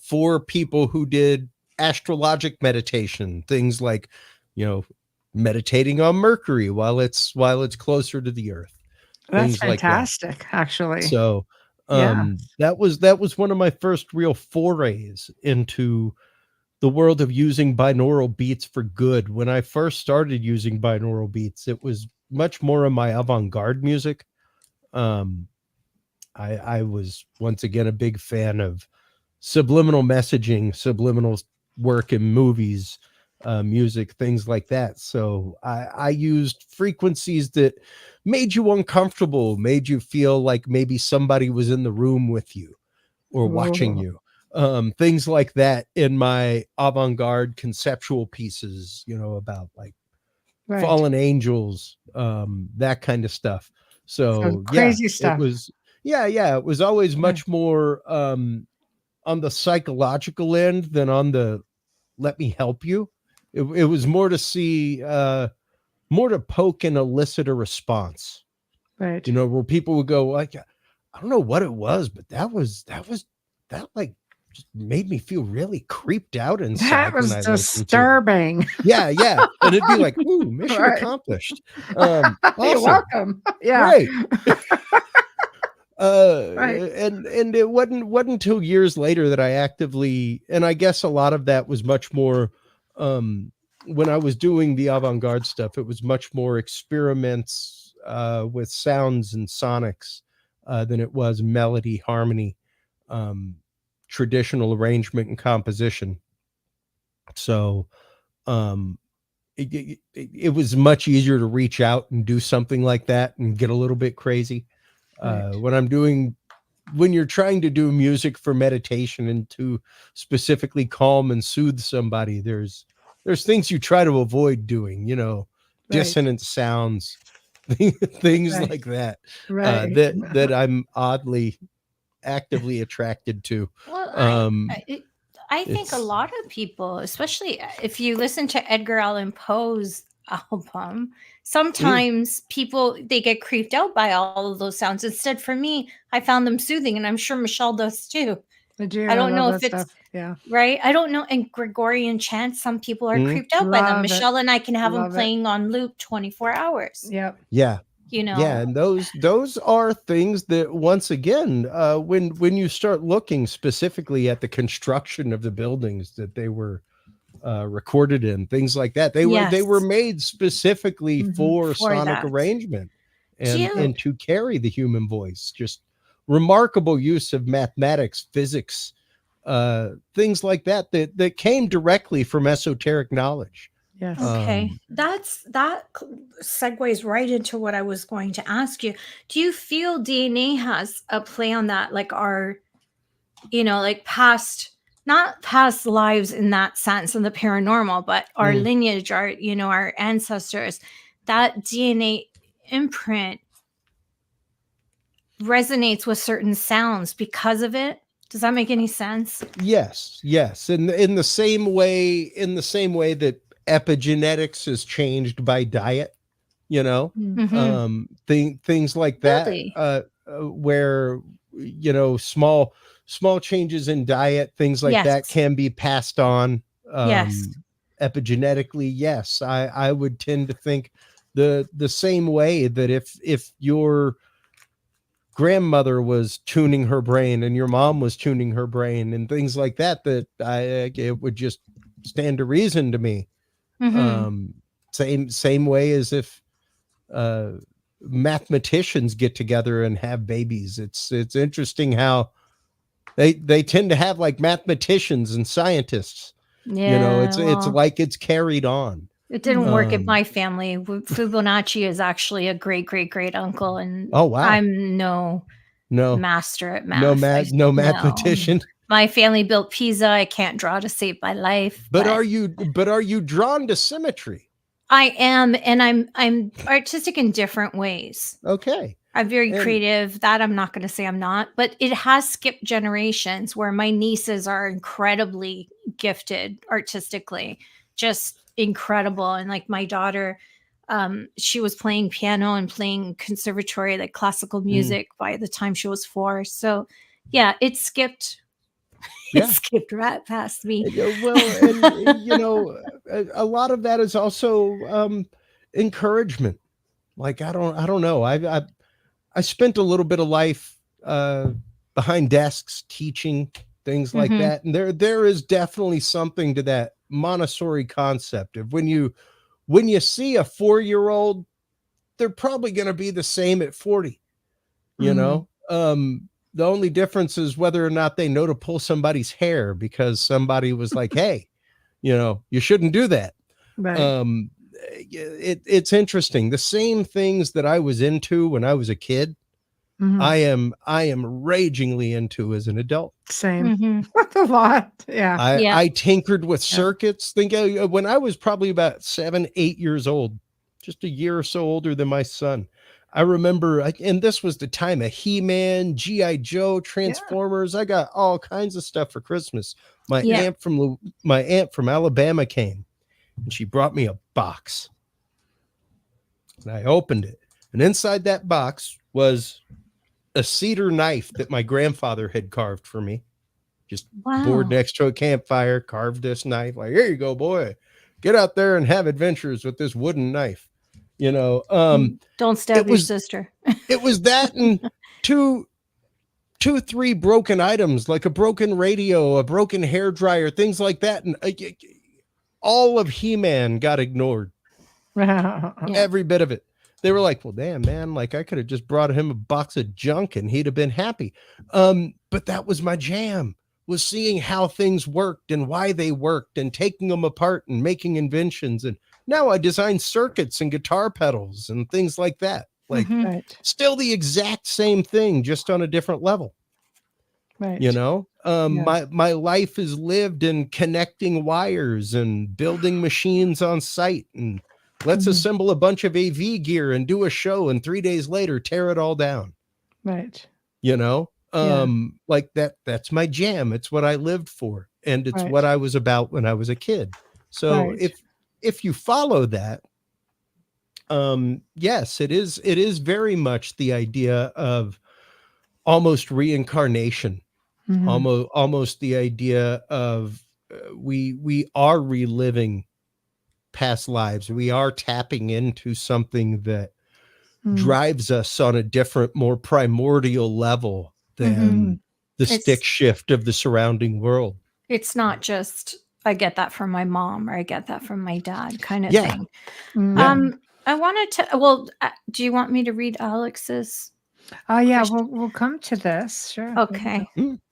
For people who did astrologic meditation, things like, you know, meditating on Mercury while it's closer to the earth. That's fantastic, like that. Actually. So that was one of my first real forays into the world of using binaural beats for good. When I first started using binaural beats, it was much more of my avant-garde music. I was once again a big fan of subliminal messaging, subliminal work in movies, music, things like that. So I used frequencies that made you uncomfortable, made you feel like maybe somebody was in the room with you or watching you. Things like that in my avant-garde conceptual pieces, you know, about like fallen angels, that kind of stuff. So crazy stuff. It was always much more on the psychological end than on the let me help you. It was more to see more to poke and elicit a response. Right. You know, where people would go like, I don't know what it was, but that like just made me feel really creeped out inside. That was disturbing. Yeah. And it'd be like, ooh, mission accomplished. Awesome. You're welcome. Yeah. Great. And it wasn't until years later that I actively, and I guess a lot of that was much more when I was doing the avant-garde stuff, it was much more experiments with sounds and sonics than it was melody, harmony, traditional arrangement and composition. So it was much easier to reach out and do something like that and get a little bit crazy. When you're trying to do music for meditation and to specifically calm and soothe somebody, there's things you try to avoid doing, you know, dissonant sounds, things like that, that I'm oddly actively attracted to. Well, I think a lot of people, especially if you listen to Edgar Allan Poe's album, sometimes people, they get creeped out by all of those sounds. Instead, for me, I found them soothing, and I'm sure Michelle does too. I do. I don't know if it's stuff. Yeah. Right. I don't know. And Gregorian chants, some people are creeped out by them. Michelle and I can have them playing on loop 24 hours. Yep. Yeah. Yeah, and those are things that, once again, when you start looking specifically at the construction of the buildings that they were recorded in, things like that, they were made specifically for sonic that. arrangement and to carry the human voice. Just remarkable use of mathematics, physics, things like that came directly from esoteric knowledge. Yes. Okay. That segues right into what I was going to ask you. Do you feel DNA has a play on that? Like our, like not past lives in that sense in the paranormal, but our lineage, our ancestors, that DNA imprint resonates with certain sounds because of it? Does that make any sense? Yes. In the same way that epigenetics is changed by diet, things like that, Really? where small changes in diet, things like that can be passed on epigenetically. Yes, I would tend to think the same way, that if your grandmother was tuning her brain and your mom was tuning her brain and things like that, it would just stand to reason to me. Same way as if mathematicians get together and have babies. It's interesting how they tend to have like mathematicians and scientists. It's like it's carried on. It didn't work in my family. Fibonacci is actually a great uncle, and oh wow, I'm no master at math. No mathematician. My family built Pisa. I can't draw to save my life. But are you drawn to symmetry? I am, and I'm artistic in different ways. Okay. I'm very creative. That I'm not going to say I'm not, but it has skipped generations where my nieces are incredibly gifted artistically, just incredible. And like my daughter, she was playing piano and playing conservatory, like classical music by the time she was 4. So yeah, it skipped. It skipped right past me. Well, and a lot of that is also encouragement. Like I don't know. I spent a little bit of life behind desks teaching things like that, and there is definitely something to that Montessori concept of when you see a 4-year-old, they're probably going to be the same at 40. The only difference is whether or not they know to pull somebody's hair because somebody was like, hey, you shouldn't do that. Right. It's interesting. The same things that I was into when I was a kid, I am ragingly into as an adult. Same. A lot. Yeah. I tinkered with circuits. Think when I was probably about 7, 8 years old, just a year or so older than my son. I remember, and this was the time of He-Man, G.I. Joe, Transformers. I got all kinds of stuff for Christmas. My aunt from Alabama came, and she brought me a box. And I opened it, and inside that box was a cedar knife that my grandfather had carved for me. Just bored next to a campfire, carved this knife. Like, here you go, boy. Get out there and have adventures with this wooden knife. Don't stab your sister. It was that and two, 3 broken items, like a broken radio, a broken hairdryer, things like that. And all of He-Man got ignored. Every bit of it. They were like, well, damn, man, like I could have just brought him a box of junk and he'd have been happy. But that was my jam, was seeing how things worked and why they worked and taking them apart and making inventions. And now I design circuits and guitar pedals and things like that. Like still the exact same thing, just on a different level. Right. My life is lived in connecting wires and building machines on site, and let's assemble a bunch of AV gear and do a show, and 3 days later tear it all down. Right. Like that's my jam. It's what I lived for, and it's what I was about when I was a kid. So if you follow that, yes, it is very much the idea of almost reincarnation, almost the idea of we are reliving past lives. We are tapping into something that drives us on a different, more primordial level than the stick shift of the surrounding world. It's not just I get that from my mom or I get that from my dad kind of thing. I wanted to, do you want me to read Alex's? Oh yeah, we'll come to this. Sure. Okay.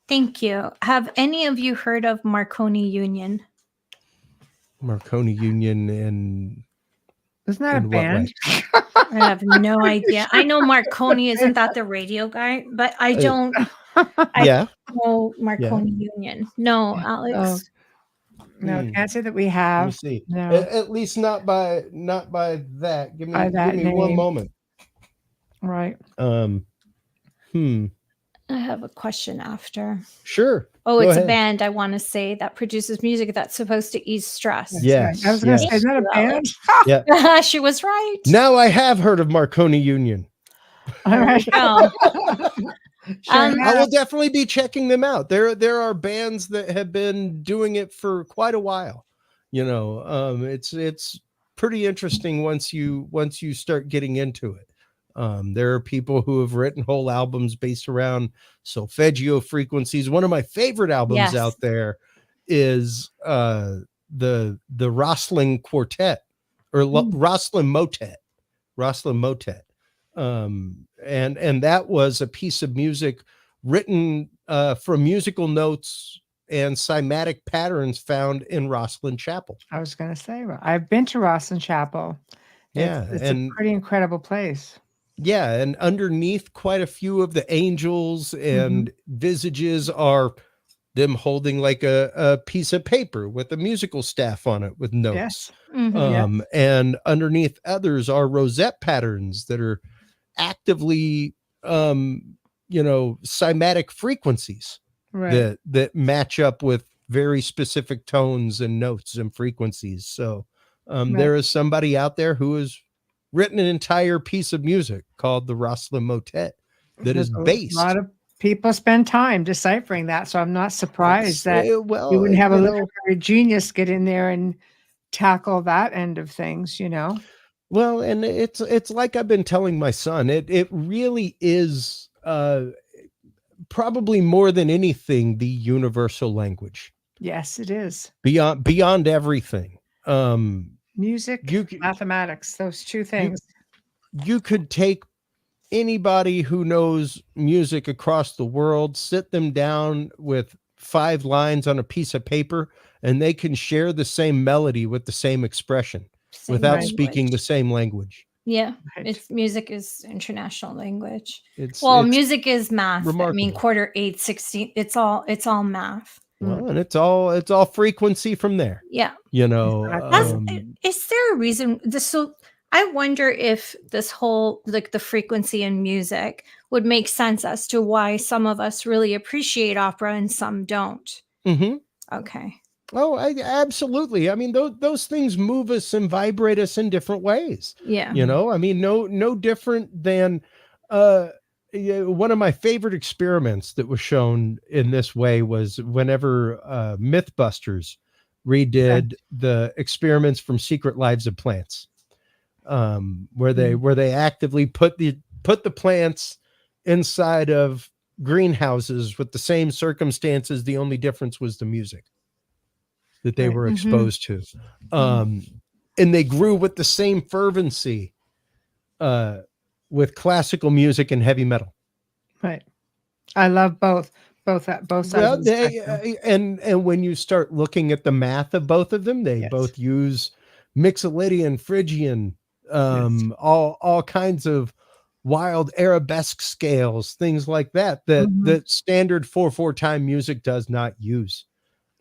Thank you. Have any of you heard of Marconi Union? Marconi Union and isn't that a band? I have no idea. I know Marconi, isn't that the radio guy? But I don't know Marconi Union. No, Alex. No, can't say that we have. Let me see. No. At least not by that. Give me one moment. Right. I have a question after. Sure. Oh, it's a band, I want to say, that produces music that's supposed to ease stress. Yes. I was going to say, is that a band? Yeah. She was right. Now I have heard of Marconi Union. All right. I will definitely be checking them out. There are bands that have been doing it for quite a while. You know, it's pretty interesting once you start getting into it. There are people who have written whole albums based around solfeggio frequencies. One of my favorite albums out there is the Rosslyn Quartet or Rosslyn Motet. And that was a piece of music written from musical notes and cymatic patterns found in Rosslyn Chapel. I was going to say, I've been to Rosslyn Chapel. It's a pretty incredible place. Yeah, and underneath quite a few of the angels and visages are them holding like a piece of paper with a musical staff on it with notes. Yes. And underneath others are rosette patterns that are actively cymatic frequencies that match up with very specific tones and notes and frequencies. So there is somebody out there who has written an entire piece of music called the Rosslyn Motet that is based. A lot of people spend time deciphering that, so I'm not surprised that you wouldn't have a literary genius get in there and tackle that end of things, you know. Well, and it's like I've been telling my son, it really is probably more than anything the universal language. Yes, it is. Beyond everything. Music, mathematics, those two things. You could take anybody who knows music across the world, sit them down with 5 lines on a piece of paper, and they can share the same melody with the same expression without speaking the same language. Yeah, music is international language. Music is math. Remarkable. I mean, 1/4, 16. It's all math. Well, and it's all frequency from there. Yeah, you know. Is there a reason? So I wonder if this whole like the frequency in music would make sense as to why some of us really appreciate opera and some don't. Okay. Oh, absolutely. I mean, those things move us and vibrate us in different ways. Yeah. You know, I mean, no different than one of my favorite experiments that was shown in this way was whenever Mythbusters redid the experiments from Secret Lives of Plants, where they actively put the plants inside of greenhouses with the same circumstances. The only difference was the music that they were exposed to. And they grew with the same fervency with classical music and heavy metal. Right. I love both sides of the spectrum. And when you start looking at the math of both of them, they both use Mixolydian, Phrygian, all kinds of wild arabesque scales, things like that standard 4/4 time music does not use.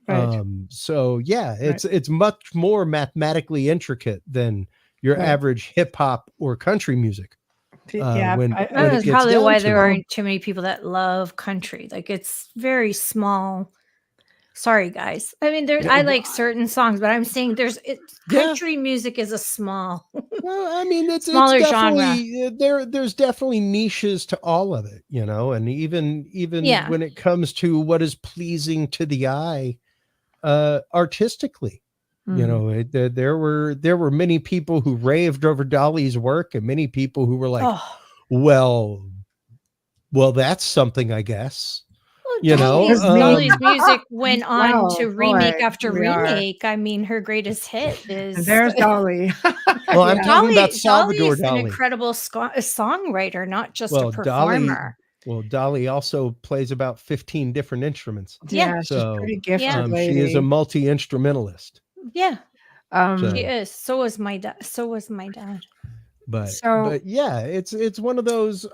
Right. So yeah, it's much more mathematically intricate than your average hip hop or country music. That's probably why there aren't too many people that love country. Like it's very small. Sorry, guys. I mean, I like certain songs, but I'm saying country music is a small. Well, I mean, it's smaller definitely genre. There's definitely niches to all of it, you know, and even when it comes to what is pleasing to the eye, artistically, You know, there were many people who raved over Dolly's work, and many people who were like, well, that's something, I guess. You know, Dolly's music went on to remake boy, after we are. remake. I mean, her greatest hit is And there's Dolly. well, I'm talking about Salvador Dolly's Dali. an incredible songwriter, not just a Well, performer. Dolly also plays about 15 different instruments. Yeah, she's So pretty gifted lady. she is a Yeah, multi-instrumentalist. so was my dad. So was my dad. But yeah, it's one of those.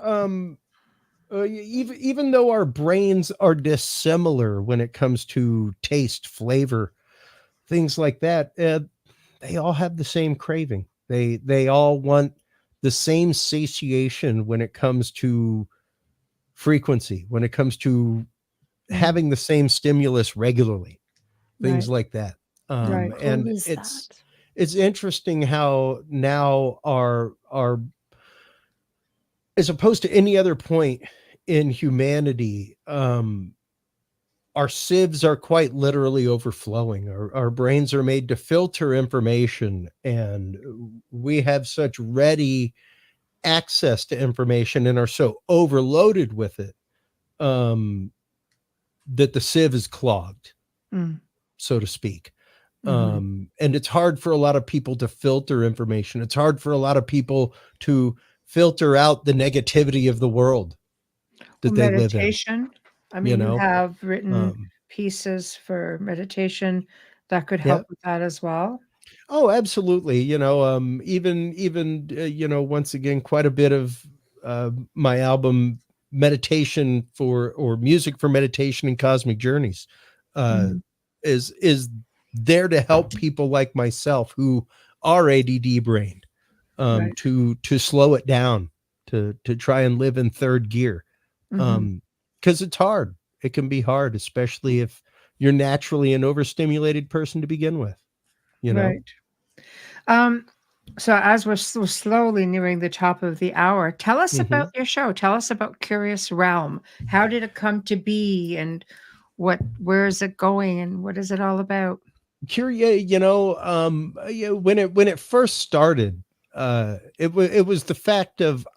Even though our brains are dissimilar when it comes to taste, flavor, things like that, they all have the same craving. They all want the same satiation when it comes to frequency, when it comes to having the same stimulus regularly, things like that. And it's interesting how now our as opposed to any other point in humanity, our sieves are quite literally overflowing. Our brains are made to filter information, and we have such ready access to information and are so overloaded with it that the sieve is clogged, so to speak. And it's hard for a lot of people to filter information. It's hard for a lot of people to filter out the negativity of the world that they live in. Meditation. I mean, you have written pieces for meditation that could help with that as well. Oh, absolutely. Even once again, quite a bit of my album meditation or music for meditation and cosmic journeys is there to help people like myself who are ADD brained, to slow it down, to try and live in third gear. Because it's hard. It can be hard, especially if you're naturally an overstimulated person to begin with, Right. So as we're slowly nearing the top of the hour, tell us about your show. Tell us about Curious Realm. How did it come to be, and where is it going, and what is it all about? Curious, when it first started, it was the fact of,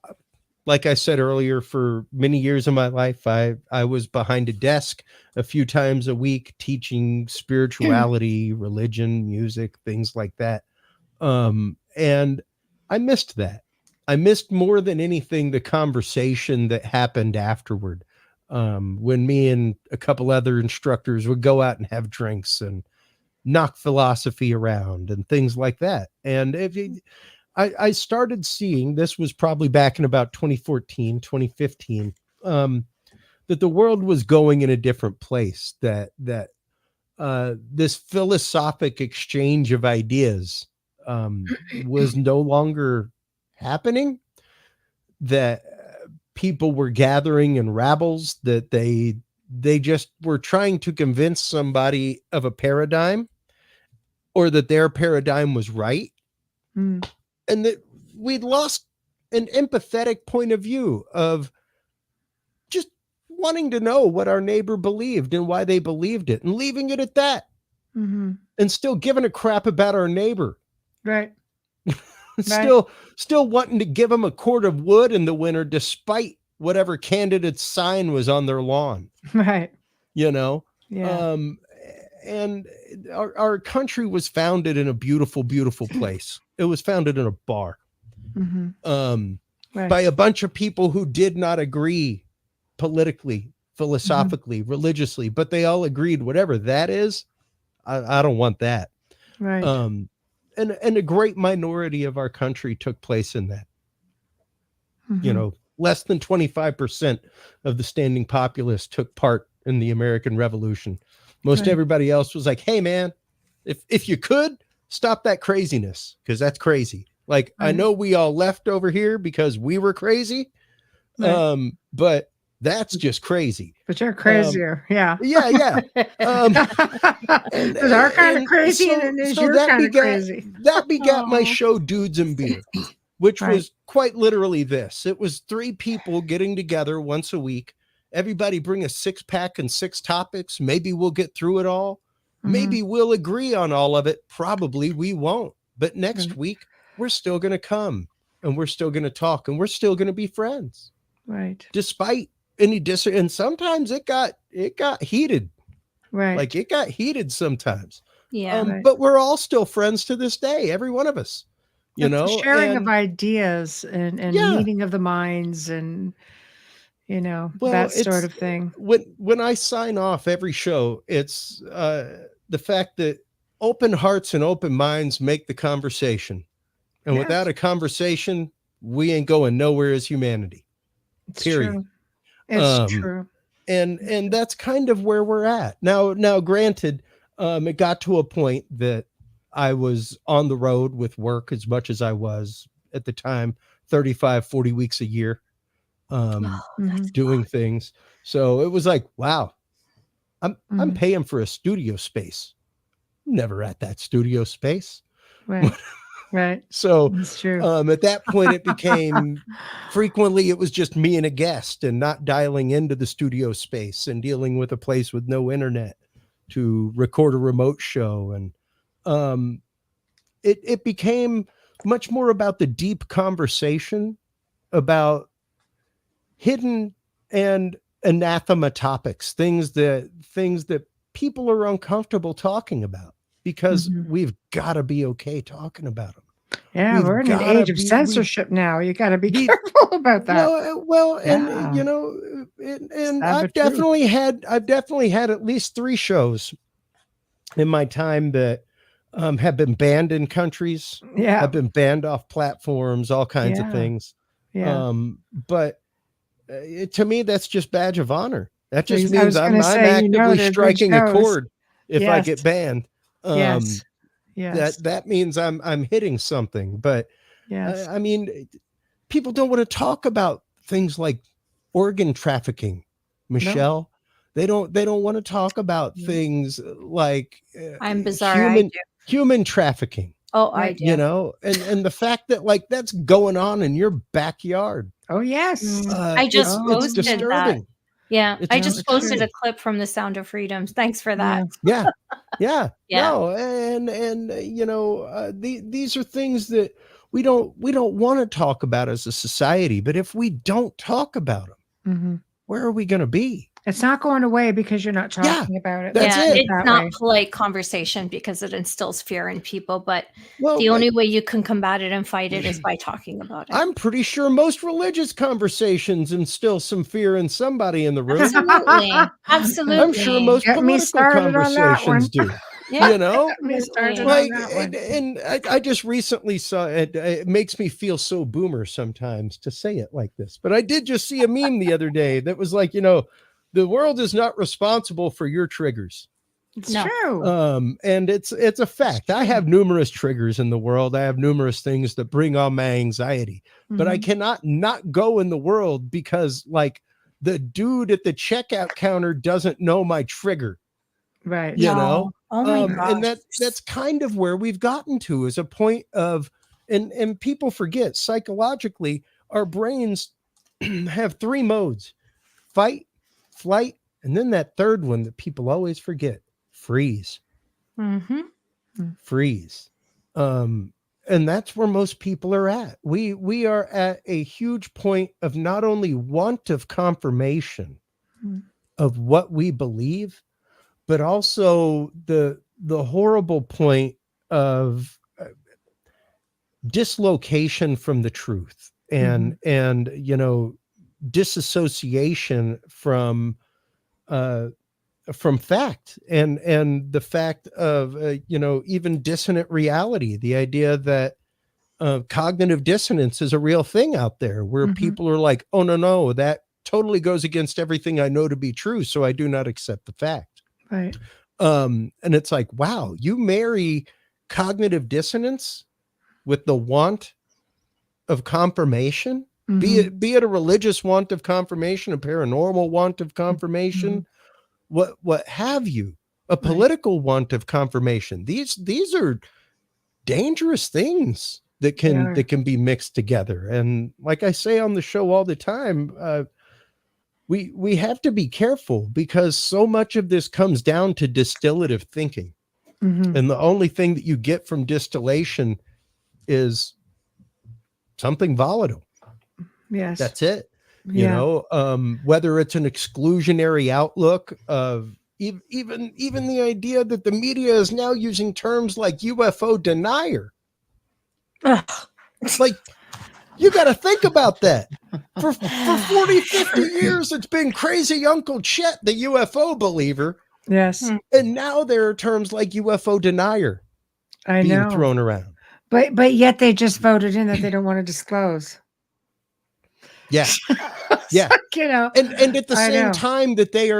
like I said earlier, for many years of my life, I was behind a desk a few times a week teaching spirituality, religion, music, things like that. And I missed that. I missed more than anything the conversation that happened afterward, when me and a couple other instructors would go out and have drinks and knock philosophy around and things like that. And I started seeing, this was probably back in about 2014, 2015, that the world was going in a different place, that this philosophic exchange of ideas was no longer happening, that people were gathering in rabbles, that they just were trying to convince somebody of a paradigm, or that their paradigm was right. And that we'd lost an empathetic point of view of just wanting to know what our neighbor believed and why they believed it, and leaving it at that, and still giving a crap about our neighbor. Right. Still wanting to give them a cord of wood in the winter, despite whatever candidate's sign was on their lawn. Right. Yeah. And our country was founded in a beautiful, beautiful place. It was founded in a bar, by a bunch of people who did not agree politically, philosophically, religiously, but they all agreed, whatever that is, I don't want that. Right. And a great minority of our country took place in that. Less than 25% of the standing populace took part in the American Revolution. Most everybody else was like, hey man, if you could stop that craziness, because that's crazy. Like, I know we all left over here because we were crazy. But that's just crazy. But you're crazier. Yeah. Because our kind of crazy, and then there's your kind of crazy. That begat my show, Dudes and Beer, which was quite literally this. It was 3 people getting together once a week. Everybody bring a 6-pack and 6 topics. Maybe we'll get through it all. Maybe we'll agree on all of it. Probably we won't. But next week, we're still going to come and we're still going to talk and we're still going to be friends. Right. Despite any and sometimes it got heated. Right. Like it got heated sometimes. Yeah. But we're all still friends to this day. Every one of us, it's the sharing of ideas and meeting of the minds and, that sort of thing. When I sign off every show, it's the fact that open hearts and open minds make the conversation. And without a conversation, we ain't going nowhere as humanity. It's period. True. It's true. And that's kind of where we're at. Now, granted, it got to a point that I was on the road with work as much as I was at the time, 35, 40 weeks a year, doing things. So it was like, wow, I'm paying for a studio space. I'm never at that studio space. Right. Right. So That's true. at that point, it became frequently it was just me and a guest and not dialing into the studio space and dealing with a place with no internet to record a remote show. And it became much more about the deep conversation about hidden and anathema topics, things that people are uncomfortable talking about. Because we've got to be okay talking about them. Yeah, we're in an age of censorship now. You got to be careful about that. Well, and and I've definitely had at least 3 shows in my time that have been banned in countries, have been banned off platforms, all kinds of things. Yeah. But to me, that's just badge of honor. That just means I'm say, actively striking a chord if I get banned. Yes. That means I'm hitting something. But I mean, people don't want to talk about things like organ trafficking, Michelle. No. They don't want to talk about things like I'm bizarre. Human trafficking. Oh, I do. And the fact that like that's going on in your backyard. Oh yes. I just posted that. Yeah, I just posted true. a clip from the Sound of Freedoms. Thanks for that. Yeah. Yeah. No, and these are things that we don't want to talk about as a society. But if we don't talk about them, where are we going to be? It's not going away because you're not talking about it. That's it. It's not polite conversation because it instills fear in people. But the only way you can combat it and fight it is by talking about it. I'm pretty sure most religious conversations instill some fear in somebody in the room. Absolutely. Absolutely. I'm sure most political conversations do. Yeah. I just recently saw it. It makes me feel so boomer sometimes to say it like this, but I did just see a meme the other day that was like, the world is not responsible for your triggers. It's true. And it's a fact. I have numerous triggers in the world. I have numerous things that bring on my anxiety, but I cannot not go in the world because like the dude at the checkout counter doesn't know my trigger. Right. Oh my gosh. And that's kind of where we've gotten to, is a point of, and people forget psychologically, our brains have 3 modes: fight, flight, and then that third one that people always forget, freeze. Freeze. And that's where most people are at. We are at a huge point of not only want of confirmation of what we believe, but also the horrible point of dislocation from the truth and disassociation from fact and the fact of even dissonant reality. The idea that cognitive dissonance is a real thing out there, where people are like, oh no, that totally goes against everything I know to be true, so I do not accept the fact. Right. And it's like, wow, you marry cognitive dissonance with the want of confirmation, be it a religious want of confirmation, a paranormal want of confirmation, what have you, a political want of confirmation. These are dangerous things that can be mixed together. And like I say on the show all the time, we have to be careful, because so much of this comes down to distillative thinking. And the only thing that you get from distillation is something volatile. Yes. That's it. You know, whether it's an exclusionary outlook of even the idea that the media is now using terms like UFO denier. Like, you got to think about that. For 40, 50 years, it's been crazy Uncle Chet, the UFO believer. Yes. And now there are terms like UFO denier being thrown around. But yet they just voted in that they don't want to disclose. Yeah. Yeah. You know, and at the same time that they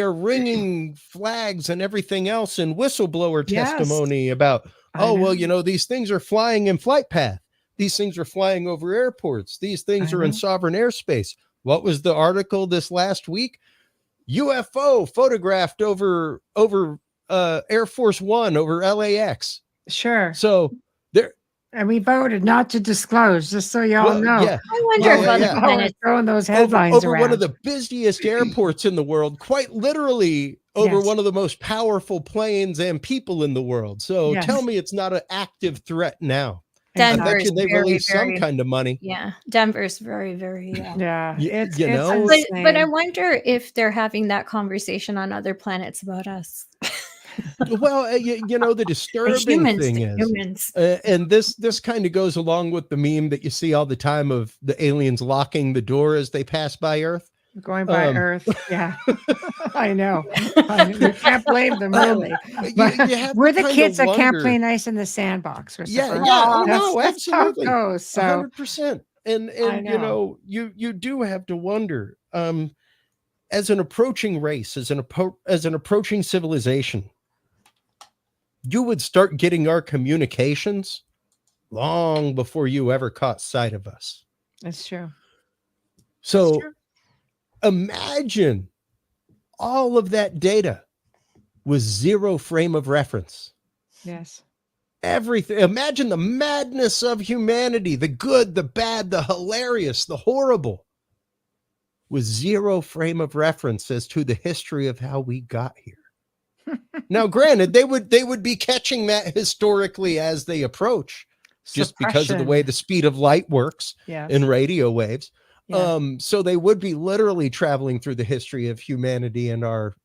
are ringing flags and everything else in whistleblower testimony about, well, you know, these things are flying in flight path. These things are flying over airports. These things are in sovereign airspace. What was the article this last week? UFO photographed over Air Force One over LAX. Sure. So there. And we voted not to disclose, just so y'all know. Yeah. I wonder if other planets throwing those headlines over around. one of the busiest airports in the world, quite literally over one of the most powerful planes and people in the world. So tell me it's not an active threat now. I bet you they release some kind of money. Yeah, Denver's very, very. It's you know, but I wonder if they're having that conversation on other planets about us. Well, you know, the disturbing thing is, and this kind of goes along with the meme that you see all the time of the aliens locking the door as they pass by Earth. Going by Earth. Yeah. I know. You can't blame them, really. We're the kids that can't play nice in the sandbox. No, absolutely. 100%. And you know, you do have to wonder, as an approaching race, as an approaching civilization, you would start getting our communications long before you ever caught sight of us. That's true. So imagine all of that data with zero frame of reference. Yes. Everything. Imagine the madness of humanity, the good, the bad, the hilarious, the horrible, with zero frame of reference as to the history of how we got here. Now, granted, they would be catching that historically as they approach, just because of the way the speed of light works in radio waves. So they would be literally traveling through the history of humanity and our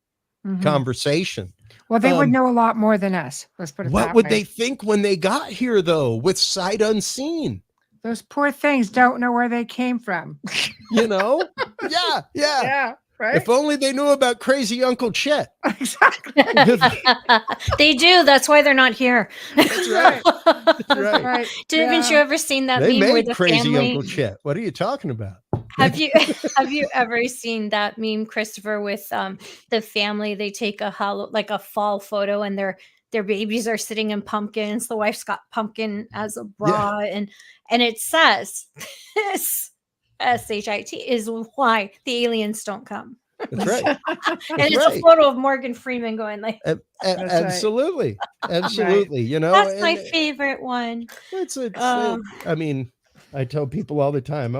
conversation. Well, they would know a lot more than us. Let's put it that way. What would they think when they got here, though, with sight unseen? Those poor things don't know where they came from. You know? Yeah. Right? If only they knew about crazy Uncle Chet. Exactly. They do. That's why they're not here. That's right. That's right. Haven't you ever seen that meme where the crazy family... Uncle Chet? What are you talking about? Have you ever seen that meme, Christopher, with the family? They take a fall photo and their babies are sitting in pumpkins. The wife's got pumpkin as a bra, and it says this. SHIT is why the aliens don't come. That's right. And it's a photo of Morgan Freeman going like, absolutely. Absolutely. You know, that's my favorite one. I mean, I tell people all the time,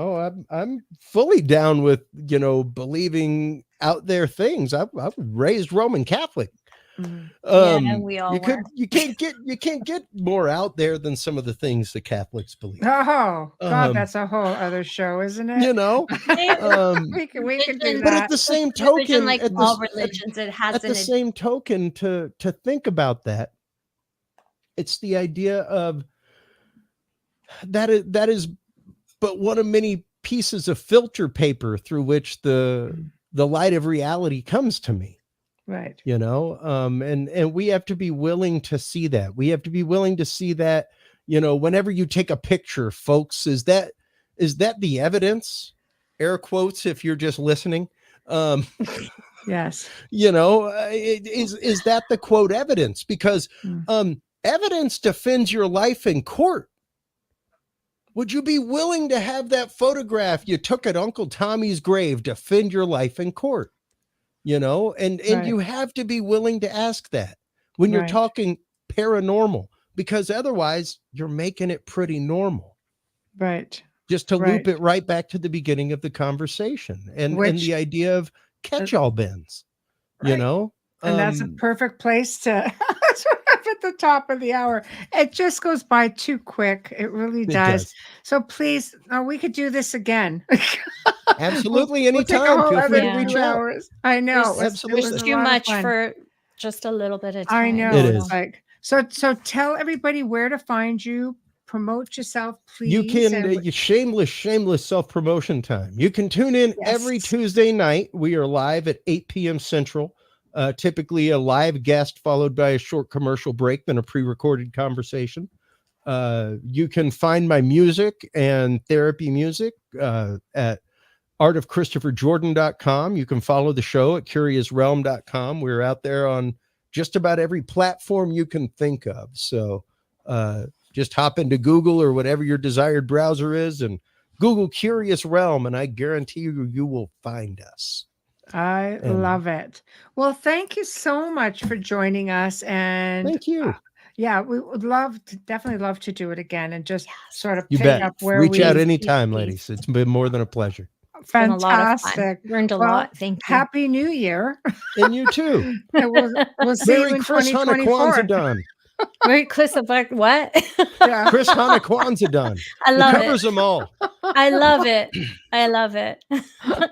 I'm fully down with, you know, believing out there things. I was raised Roman Catholic. We all you can't get more out there than some of the things the Catholics believe. Oh God, that's a whole other show, isn't it? You know, we can do that. But at the same token, like all religions, it has at the same token to think about that. It's the idea of that is but one of many pieces of filter paper through which the light of reality comes to me. Right. You know, and we have to be willing to see that. We have to be willing to see that, you know, whenever you take a picture, folks, is that the evidence? Air quotes, if you're just listening. Yes. You know, is that the quote evidence? Because evidence defends your life in court. Would you be willing to have that photograph you took at Uncle Tommy's grave defend your life in court? You know, and you have to be willing to ask that when you're talking paranormal, because otherwise you're making it pretty normal. Right. just to loop it right back to the beginning of the conversation and the idea of catch-all bins, you know? And that's a perfect place to at the top of the hour. It just goes by too quick. It really does. So please, we could do this again. Absolutely. Anytime. Feel free to reach out. I know. Absolutely. It's too much for just a little bit of time. I know. It it's is. like, so tell everybody where to find you. Promote yourself, please. You can shameless self-promotion time. You can tune in every Tuesday night. We are live at 8 p.m. Central. Typically a live guest followed by a short commercial break, then a pre-recorded conversation. You can find my music and therapy music at artofchristopherjordan.com. You can follow the show at curiousrealm.com. We're out there on just about every platform you can think of. So just hop into Google or whatever your desired browser is and Google Curious Realm, and I guarantee you will find us. I love it. Well, thank you so much for joining us. And thank you. Yeah, we would definitely love to do it again and just sort of pick up where Reach out anytime, ladies. It's been more than a pleasure. Fantastic. Learned a lot. Thank you. Happy New Year. And you too. We'll see you in 2024. Wait, Chris, what? Chris Hanukkah. I love it. Covers them all. I love it. I love it.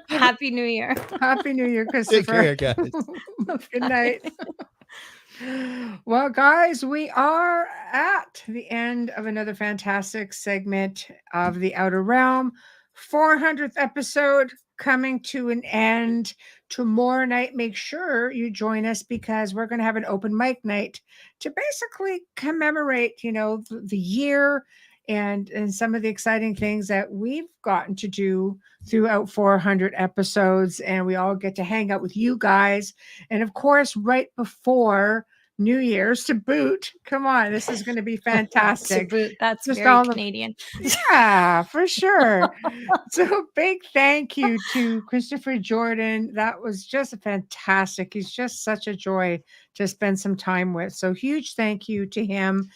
Happy New Year. Happy New Year, Christopher. Take care, guys. Good night. Well, guys, we are at the end of another fantastic segment of The Outer Realm. 400th episode coming to an end. Tomorrow night, make sure you join us because we're going to have an open mic night to basically commemorate, the year and some of the exciting things that we've gotten to do throughout 400 episodes. And we all get to hang out with you guys. And of course, right before New Year's to boot. Come on, this is going to be fantastic. To boot. That's just very Canadian. Yeah, for sure. So big thank you to Christopher Jordan. That was just fantastic. He's just such a joy to spend some time with. So huge thank you to him.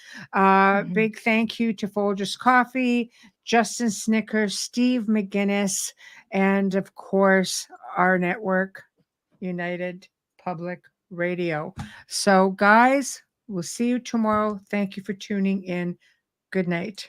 Big thank you to Folgers Coffee, Justin Snickers, Steve McGinnis, and of course, our network, United Public Radio. So guys, we'll see you tomorrow. Thank you for tuning in. Good night.